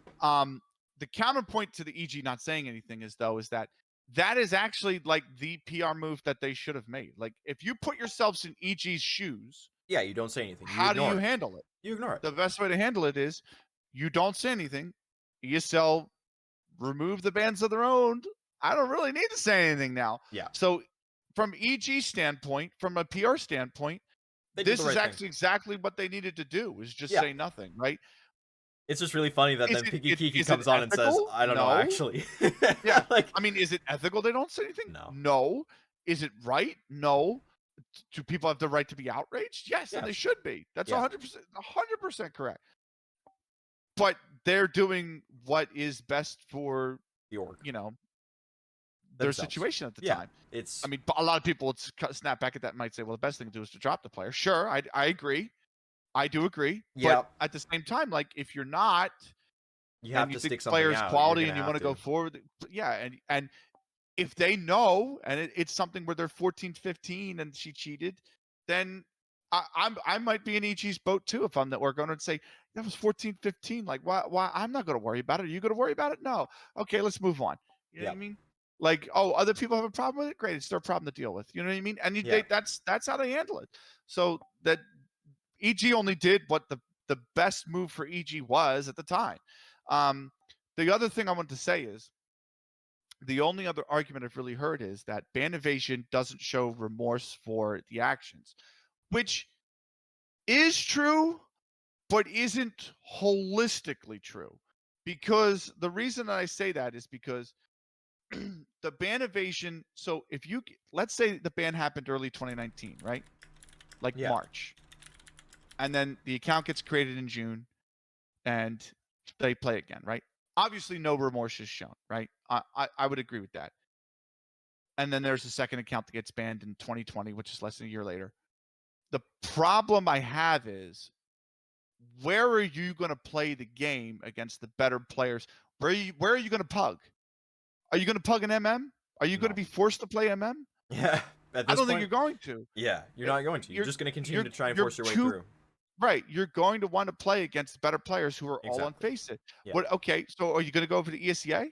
The counterpoint to the EG not saying anything is that is actually like the PR move that they should have made. Like, if you put yourselves in EG's shoes, you don't say anything. How do you handle it? You ignore it. The best way to handle it is you don't say anything. ESL remove the bans of their own. I don't really need to say anything now. Yeah. So from EG standpoint, from a PR standpoint, this is actually exactly what they needed to do, is just say nothing, right? It's just really funny that then Piggykiki comes on and says, I don't know, actually. Yeah. I mean, is it ethical they don't say anything? No. Is it right? No. Do people have the right to be outraged? Yes, and they should be. That's 100% correct. But they're doing what is best for the org. Their situation at the time. I mean, a lot of people would snap back at that and might say, well, the best thing to do is to drop the player. Sure, I agree. I do agree. Yeah. But at the same time, like, if you're not, you have to think stick something players' out, quality and you want to go forward, and if they know and it's something where they're 14, 15 and she cheated, then I might be in EG's boat too if I'm that we're going to say that was 14, 15. Like, why? I'm not going to worry about it. Are you going to worry about it? No. Okay, let's move on. You know what I Yep. mean? Like, oh, other people have a problem with it. Great, it's their problem to deal with. You know what I mean? And Yeah. that's how they handle it. So that EG only did what the best move for EG was at the time. The other thing I want to say is the only other argument I've really heard is that Band Evasion doesn't show remorse for the actions, which is true, but isn't holistically true. Because the reason that I say that is because the ban evasion. So if you let's say the ban happened early 2019, right? Like Yeah. March, and then the account gets created in June, and they play again, right? Obviously, no remorse is shown, right? I would agree with that. And then there's a second account that gets banned in 2020, which is less than a year later. The problem I have is where are you going to play the game against the better players? Where are you going to pug? Are you going to pug an MM? Are you going to No. be forced to play MM? Yeah. At I this don't think point, you're going to. yeah, you're not going to. You're just going to continue to try and You're force your way too through. right. You're going to want to play against better players who are all on Exactly. FaceIt. Yeah. What? Okay, so are you going to go for the ESEA?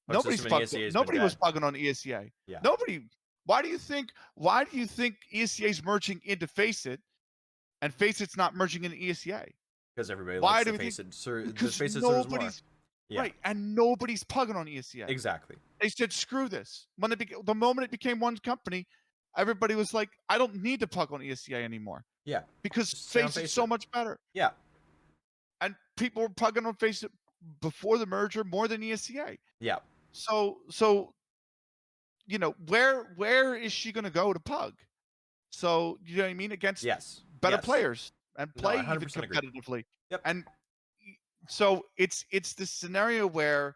Our system in ESEA has been Nobody was dead. pugging on ESEA. Yeah. Nobody. Why do you think? Why do you think ESEA is merging into FaceIt, and FaceIt's not merging into ESEA? Because everybody Why likes do the we think? FaceIt. The Because FaceIt servers more. nobody's Yeah. right, and nobody's pugging on ESEA. Exactly. They said, "Screw this." When the moment it became one company, everybody was like, "I don't need to pug on ESEA anymore." Yeah. Because Just stay on FaceIt's so FaceIt. much better. Yeah. And people were pugging on FaceIt before the merger more than ESEA. Yeah. So you know, where is she going to go to pug? So you know what I mean, against Yes. better Yes. players and No, I play even 100% agree. competitively. Yep. And so it's this scenario where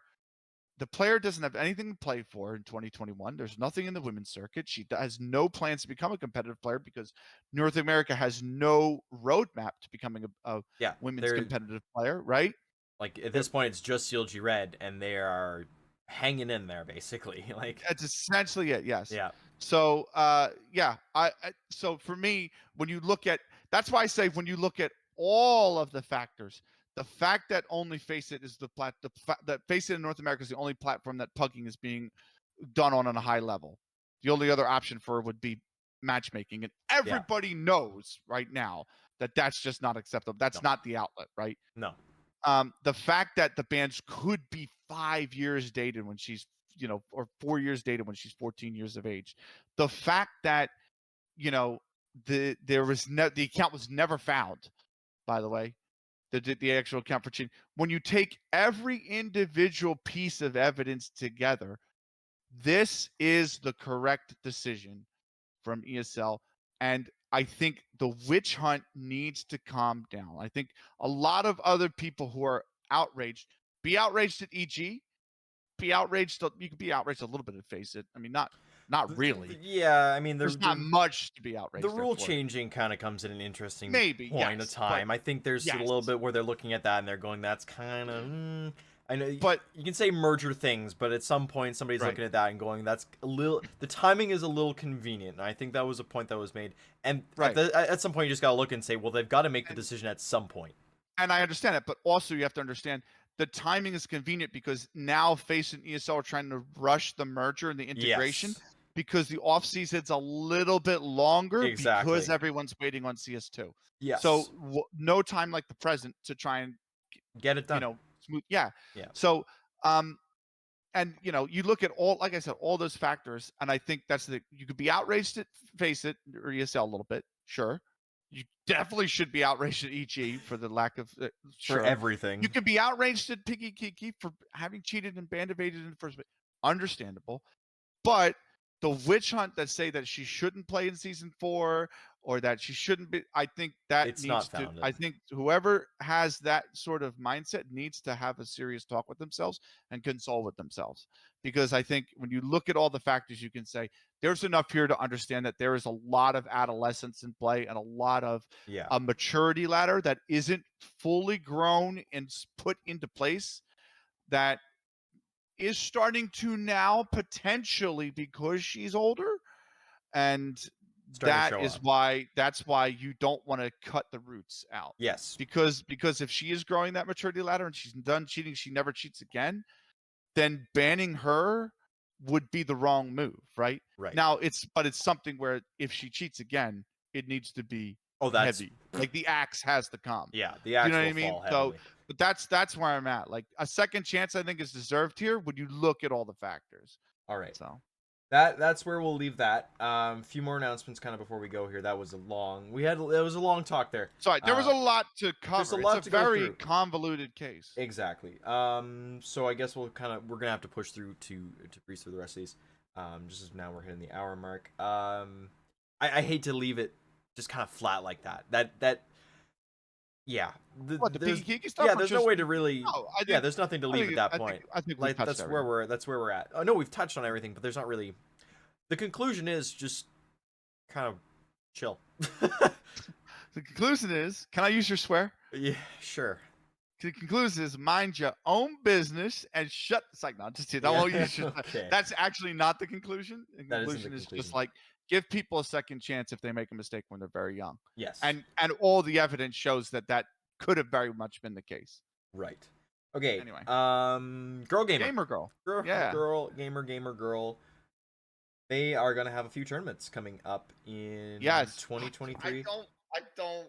the player doesn't have anything to play for in 2021. There's nothing in the women's circuit. She has no plans to become a competitive player because North America has no roadmap to becoming a Yeah. women's They're competitive player, right? like at this point, it's just CLG Red, and they are hanging in there basically. Like, That's essentially it. Yes. yeah. So yeah, so for me, when you look at that's why I say when you look at all of the factors, the fact that only FaceIt is that FaceIt in North America is the only platform that pugging is being done on a high level. The only other option for it would be matchmaking, and everybody knows right now that that's just not acceptable. That's No. not the outlet, right? No. The fact that the bands could be 5 years dated when she's, you know, or 4 years dated when she's 14 years of age. The fact that, you know, the account was never found, by the way, the actual account for cheating. When you take every individual piece of evidence together, this is the correct decision from ESL. And I think the witch hunt needs to calm down. I think a lot of other people who are outraged, be outraged at EG, be outraged. You could be outraged a little bit at FaceIt. I mean, not really. Yeah, I mean, There's not much to be outraged. The rule for. changing kind of comes at an interesting Maybe point of time. I think there's a little yes. bit where they're looking at that and they're going, "That's kind of." I know, But you can say merger things, but at some point somebody's Right. looking at that and going, "That's a little." The timing is a little convenient, and I think that was a point that was made. And Right. at some point, you just gotta look and say, "Well, they've got to make the decision at some point." And I understand it, but also you have to understand the timing is convenient because now FaceIt and ESL are trying to rush the merger and the integration. Yes. Because the off season's a little bit longer Exactly. because everyone's waiting on CS2. Yes. So no time like the present to try and get it done. You know, smooth. Yeah. Yeah. So and you know, you look at all, like I said, all those factors, and I think that's you could be outraged at FaceIt or ESL a little bit, sure. You definitely should be outraged at EG for the lack of sure. For everything. You can be outraged at Piggykiki for having cheated and band evaded in the first place. Understandable. But the witch hunt that say that she shouldn't play in season 4 or that she shouldn't be, I think that It's needs not to, founded. I think whoever has that sort of mindset needs to have a serious talk with themselves and console with themselves. Because I think when you look at all the factors, you can say there's enough here to understand that there is a lot of adolescence in play and a lot of a maturity ladder that isn't fully grown and put into place that is starting to now potentially, because she's older and starting to that show is up. that's why you don't want to cut the roots out. Yes. Because if she is growing that maturity ladder and she's done cheating, she never cheats again, then banning her would be the wrong move, right? Right. Now it's something where if she cheats again, it needs to be heavy. Like the axe has to come. Yeah, the Do you axe know what will I mean? fall heavily. But that's where I'm at. Like a second chance, I think is deserved here when you look at all the factors. All right. So That's where we'll leave that. A few more announcements kind of before we go here. That was a long. It was a long talk there. sorry, there was a lot to cover. There's a lot it's to a go very through. convoluted case. Exactly. So I guess we're gonna have to push through to breeze through the rest of these. Just as now we're hitting the hour mark. I hate to leave it just kind of flat like that. Yeah. What the There's, Piggykiki stuff? yeah, or there's just, no way to really. No, I think, Yeah, there's nothing to leave at that I point. think we've Like touched everything. that's where we're at. Oh no, we've touched on everything, but there's not really. The conclusion is just kind of chill. The conclusion is, can I use your swear? Yeah, sure. The conclusion is mind your own business and shut. It's like, no, just kidding. I won't use your. Okay. That's actually not the conclusion. The That isn't conclusion the is conclusion. just like give people a second chance if they make a mistake when they're very young. Yes. And all the evidence shows that could have very much been the case. Right. Okay. Anyway. Girl gamer. Gamer girl. Girl, Yeah. Girl gamer girl. They are gonna have a few tournaments coming up in 2023. I don't.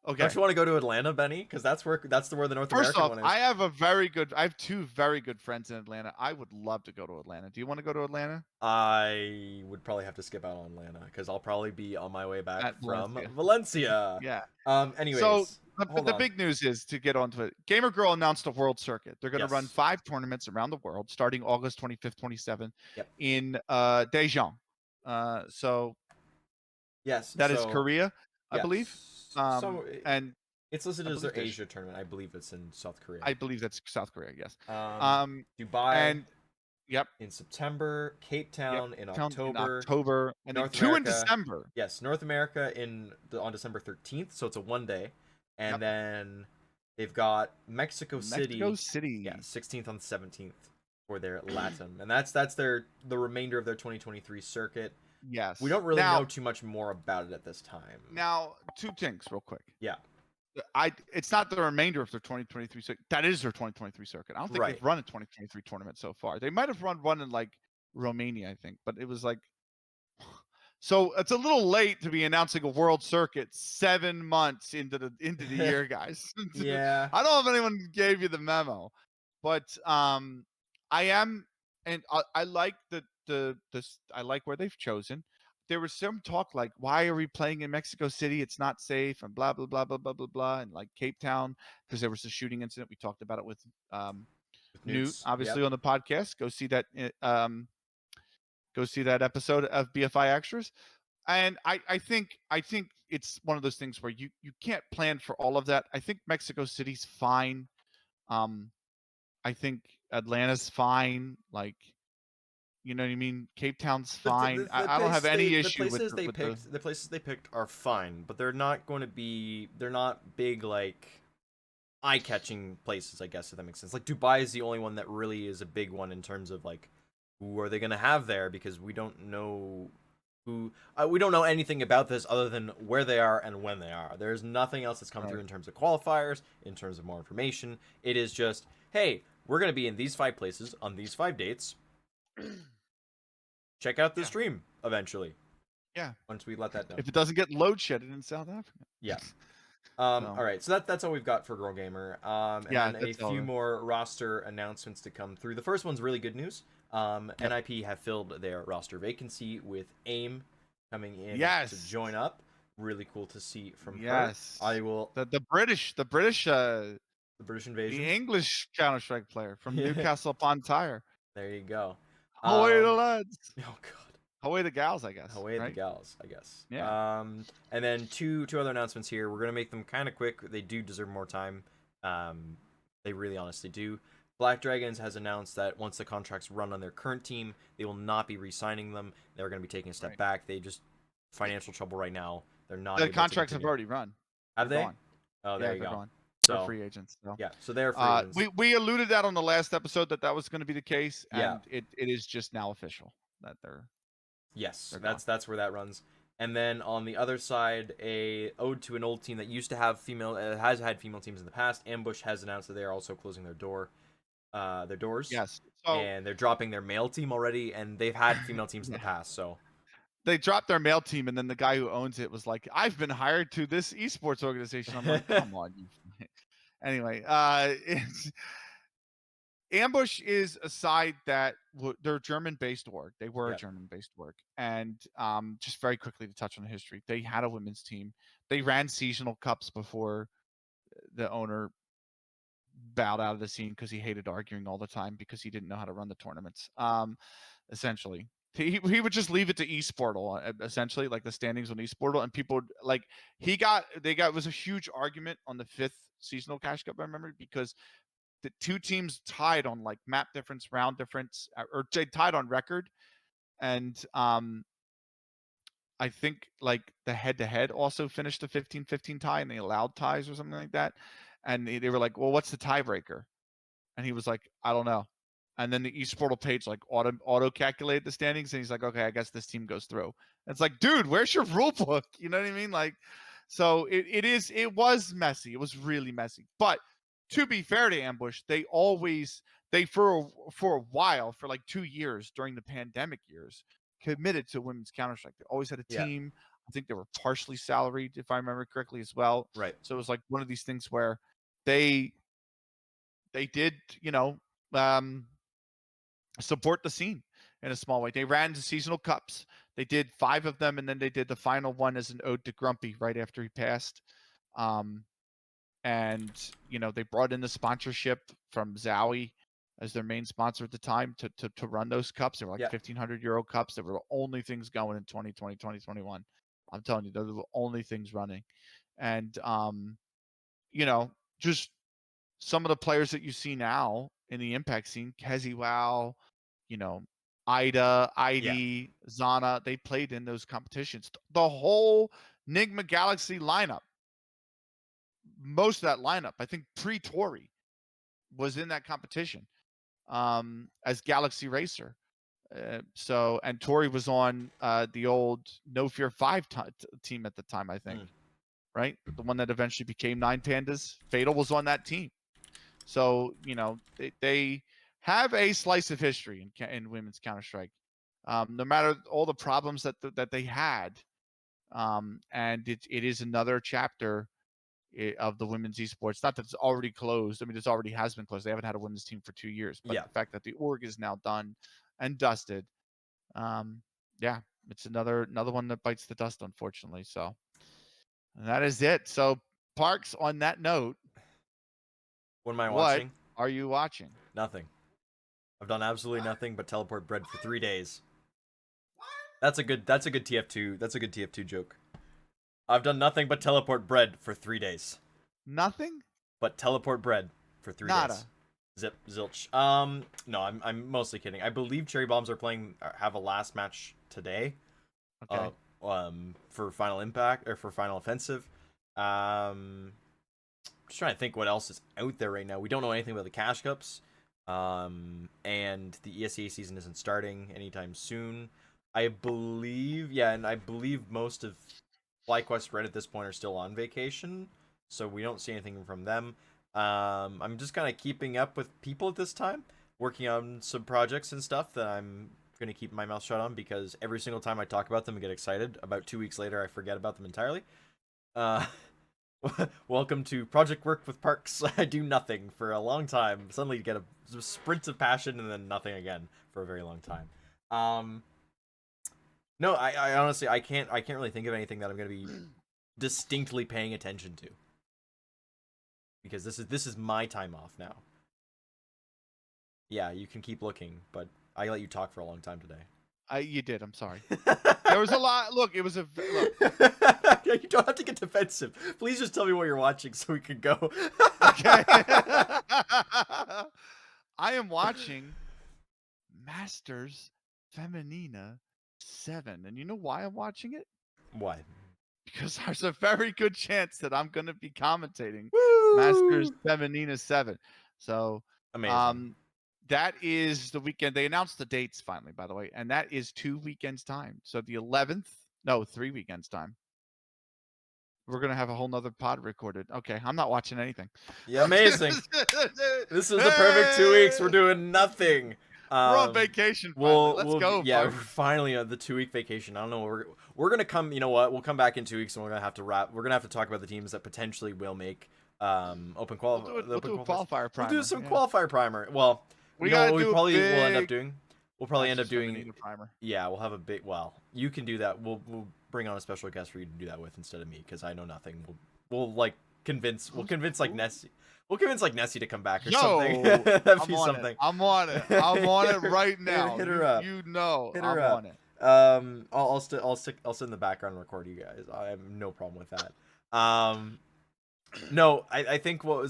Okay. Don't you want to go to Atlanta, Benny? Because that's where the North First American off, one is. I have two very good friends in Atlanta. I would love to go to Atlanta. Do you want to go to Atlanta? I would probably have to skip out on Atlanta because I'll probably be on my way back At from Valencia. Valencia. Yeah. Anyways, So hold the on. big news is to get onto it. Gamer Girl announced a world circuit. They're going to run Yes. 5 tournaments around the world, starting August 25th, 27th Yep. in Daejeon. So Yes, that is Korea, I believe. So And it's listed I as their believe Asia tournament. I believe it's in South Korea. I believe that's South Korea. Yes. Dubai. And yep. In September, Cape Town in October, and North then 2 in America. December. Yes, North America on December 13th, so it's a one day, and then they've got Mexico City. Yeah, 16th on the 17th for their LATAM, and that's the remainder of their 2023 circuit. Yes. We don't really know too much more about it at this time. Now, 2 things real quick. Yeah. It's not the remainder of their 2023 circuit. That is their 2023 circuit. I don't think they've run a 2023 tournament so far. They might have run one in like Romania, I think, but it was like. So it's a little late to be announcing a world circuit 7 months into the year, guys. Yeah. I don't know if anyone gave you the memo, but I am, and I like I like where they've chosen. There was some talk like, why are we playing in Mexico City? It's not safe, and blah blah blah blah blah blah blah, and like Cape Town because there was a shooting incident. We talked about it with Newt, obviously, on the podcast. Go see that. Go see that episode of BFI Extras. And I think it's one of those things where you can't plan for all of that. I think Mexico City's fine. I think Atlanta's fine. Like, you know what I mean? Cape Town's fine. I don't have any issue with the places they picked are fine, but they're not big like eye-catching places, I guess, if that makes sense. Like Dubai is the only one that really is a big one in terms of like who are they going to have there, because we don't know we don't know anything about this other than where they are and when they are. There's nothing else that's come through in terms of qualifiers, in terms of more information. It is just, hey, we're going to be in these 5 places on these 5 dates. Check out the stream eventually. Yeah. Once we let that know. If it doesn't get load shedded in South Africa. Yeah. All right. So that's all we've got for Girl Gamer. And then a few more roster announcements to come through. The first one's really good news. NIP have filled their roster vacancy with AIM coming in to join up. Really cool to see from her. I will the British invasion. The English Counter-Strike player from Newcastle upon Tyre. There you go. Away the lads. Oh god. Away the gals, I guess. Away the gals, I guess. Yeah. And then two other announcements here. We're gonna make them kind of quick. They do deserve more time. They really honestly do. Black Dragons has announced that once the contracts run on their current team, they will not be re-signing them. They're going to be taking a step back. They just financial trouble right now. They're not. The contracts have already run. Have they? Gone. Oh, there you go. Gone. So they're free agents. So. Yeah, so they're free agents. We alluded that on the last episode that was going to be the case, and it is just now official that they're Yes, They're gone. that's where that runs. And then on the other side, a ode to an old team that used to have has had female teams in the past. Ambush has announced that they are also closing their doors, Yes. So and they're dropping their male team already. And they've had female teams in yeah. the past, so They dropped their male team, and then the guy who owns it was like, "I've been hired to this esports organization." I'm like, "Come on, you." Anyway, Ambush is a side that they're German-based org. They were a yeah, German-based org, and just very quickly to touch on the history, they had a women's team. They ran seasonal cups before the owner bowed out of the scene because he hated arguing all the time because he didn't know how to run the tournaments. Essentially, he would just leave it to eSportal, essentially, like the standings on eSportal, and people like it was a huge argument on the 5th seasonal cash cup. I remember because the two teams tied on like map difference, round difference, or they tied on record, and I think like the head-to-head also finished a 15-15 tie, and they allowed ties or something like that. And they were like, "Well, what's the tiebreaker?" And he was like, "I don't know." And then the eSportal page like auto calculated the standings, and he's like, "Okay, I guess this team goes through." And it's like, dude, where's your rule book? You know what I mean? Like, so it was messy. It was really messy. But to be fair to Ambush, they for a while, for like 2 years during the pandemic years, committed to women's Counter-Strike. They always had a yeah, team. I think they were partially salaried, if I remember correctly, as well. right, So it was like one of these things where they did, um, support the scene in a small way. They ran the seasonal cups. They did 5 of them, and then they did the final one as an ode to Grumpy right after he passed. Um, and they brought in the sponsorship from Zowie as their main sponsor at the time to run those cups. They were like yeah, 1,500 euro cups. They were the only things going in 2020, 2021. I'm telling you, those were the only things running. And just some of the players that you see now in the impact scene, Kezi Wow, you know, Ida, yeah, ID, Zana, they played in those competitions. The whole Nigma Galaxy lineup, most of that lineup, I think pre-Tori was in that competition as Galaxy Racer. And Tori was on the old No Fear 5 team at the time, I think, right? The one that eventually became Nine Pandas. Fatal was on that team. So, they have a slice of history in women's Counter-Strike. No matter all the problems that they had, and it is another chapter of the women's esports. Not that it's already closed. I mean, it already has been closed. They haven't had a women's team for 2 years, but yeah. the fact that the org is now done and dusted, yeah, it's another one that bites the dust, unfortunately. So that is it. So Parks, on that note, What am I what watching? are you watching? Nothing. I've done absolutely nothing but teleport bread for 3 days. That's a good TF2. That's a good TF2 joke. I've done nothing but teleport bread for 3 days. Nothing? But teleport bread for 3 Nada. days. Zip zilch. No, I'm mostly kidding. I believe Cherry Bombs are playing have a last match today. Okay. For Final Impact or for Final Offensive. Just trying to think what else is out there right now. We don't know anything about the Cash Cups. And the ESEA season isn't starting anytime soon. I believe, and I believe most of FlyQuest Red at this point are still on vacation, so we don't see anything from them. I'm just kind of keeping up with people at this time, working on some projects and stuff that I'm going to keep my mouth shut on because every single time I talk about them and get excited, about 2 weeks later I forget about them entirely. Welcome to Project Work with Parks. I do nothing for a long time. Suddenly get a sprint of passion and then nothing again for a very long time. No, I honestly I can't really think of anything that I'm gonna be distinctly paying attention to. Because this is my time off now. Yeah, you can keep looking, but I let you talk for a long time today. You did. I'm sorry. There was a lot. Look, it was a look. You don't have to get defensive. Please just tell me what you're watching so we can go. Okay. I am watching Masters Femenina 7. And you know why I'm watching it? Why? Because there's a very good chance that I'm going to be commentating Woo! Masters Femenina 7. So, Amazing. that is the weekend. They announced the dates finally, by the way, and that is 2 weekends time. So the 11th, no, 3 weekends time. We're gonna have a whole nother pod recorded. Okay, I'm not watching anything. Yeah, amazing. This is the perfect 2 weeks. We're doing nothing. We're on vacation. Finally. Let's go. Yeah, we're folks. finally on the 2-week vacation. I don't know. We're gonna come. You know what? We'll come back in 2 weeks, and we're gonna have to wrap. We're gonna have to talk about the teams that potentially will make open qualifier. We'll do a qualifier primer. We'll do some qualifier primer. Well, we you know gotta what we do probably a will end up big doing. We'll probably end up doing. a primer. Yeah, we'll have a big. Well, you can do that. We'll bring on a special guest for you to do that with instead of me because I know nothing. We'll like convince. We'll convince like Nessie. We'll convince like Nessie to come back or something. That'd be something. I'm on it. I'm on it right now. Hit her up. You know, Hit her I'm up. on it. I'll sit in the background and record you guys. I have no problem with that. No, I think we'll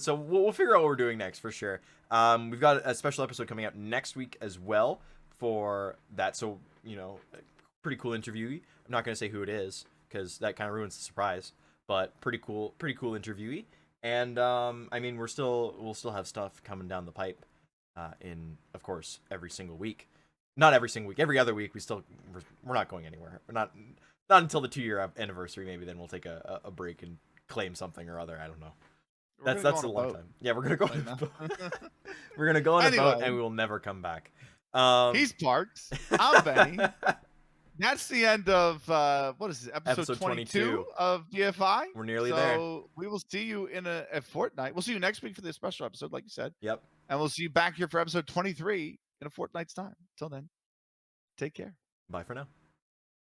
figure out what we're doing next for sure. We've got a special episode coming out next week as well for that. So you know, pretty cool interviewee. I'm not gonna say who it is because that kind of ruins the surprise. But pretty cool interviewee. And I mean, we'll still have stuff coming down the pipe, in of course every single week. Not every single week, every other week. We're not going anywhere. We're not until the 2-year anniversary. Maybe then we'll take a break and claim something or other. I don't know. That's a long time. Yeah, we're gonna go. We're gonna go on a boat and we will never come back. He's Parks. I'm Benny. That's the end of what is it, episode 22 of BFI. We're nearly there. So we will see you in a fortnight. We'll see you next week for the special episode, like you said. Yep. And we'll see you back here for episode 23 in a fortnight's time. Till then, take care. Bye for now.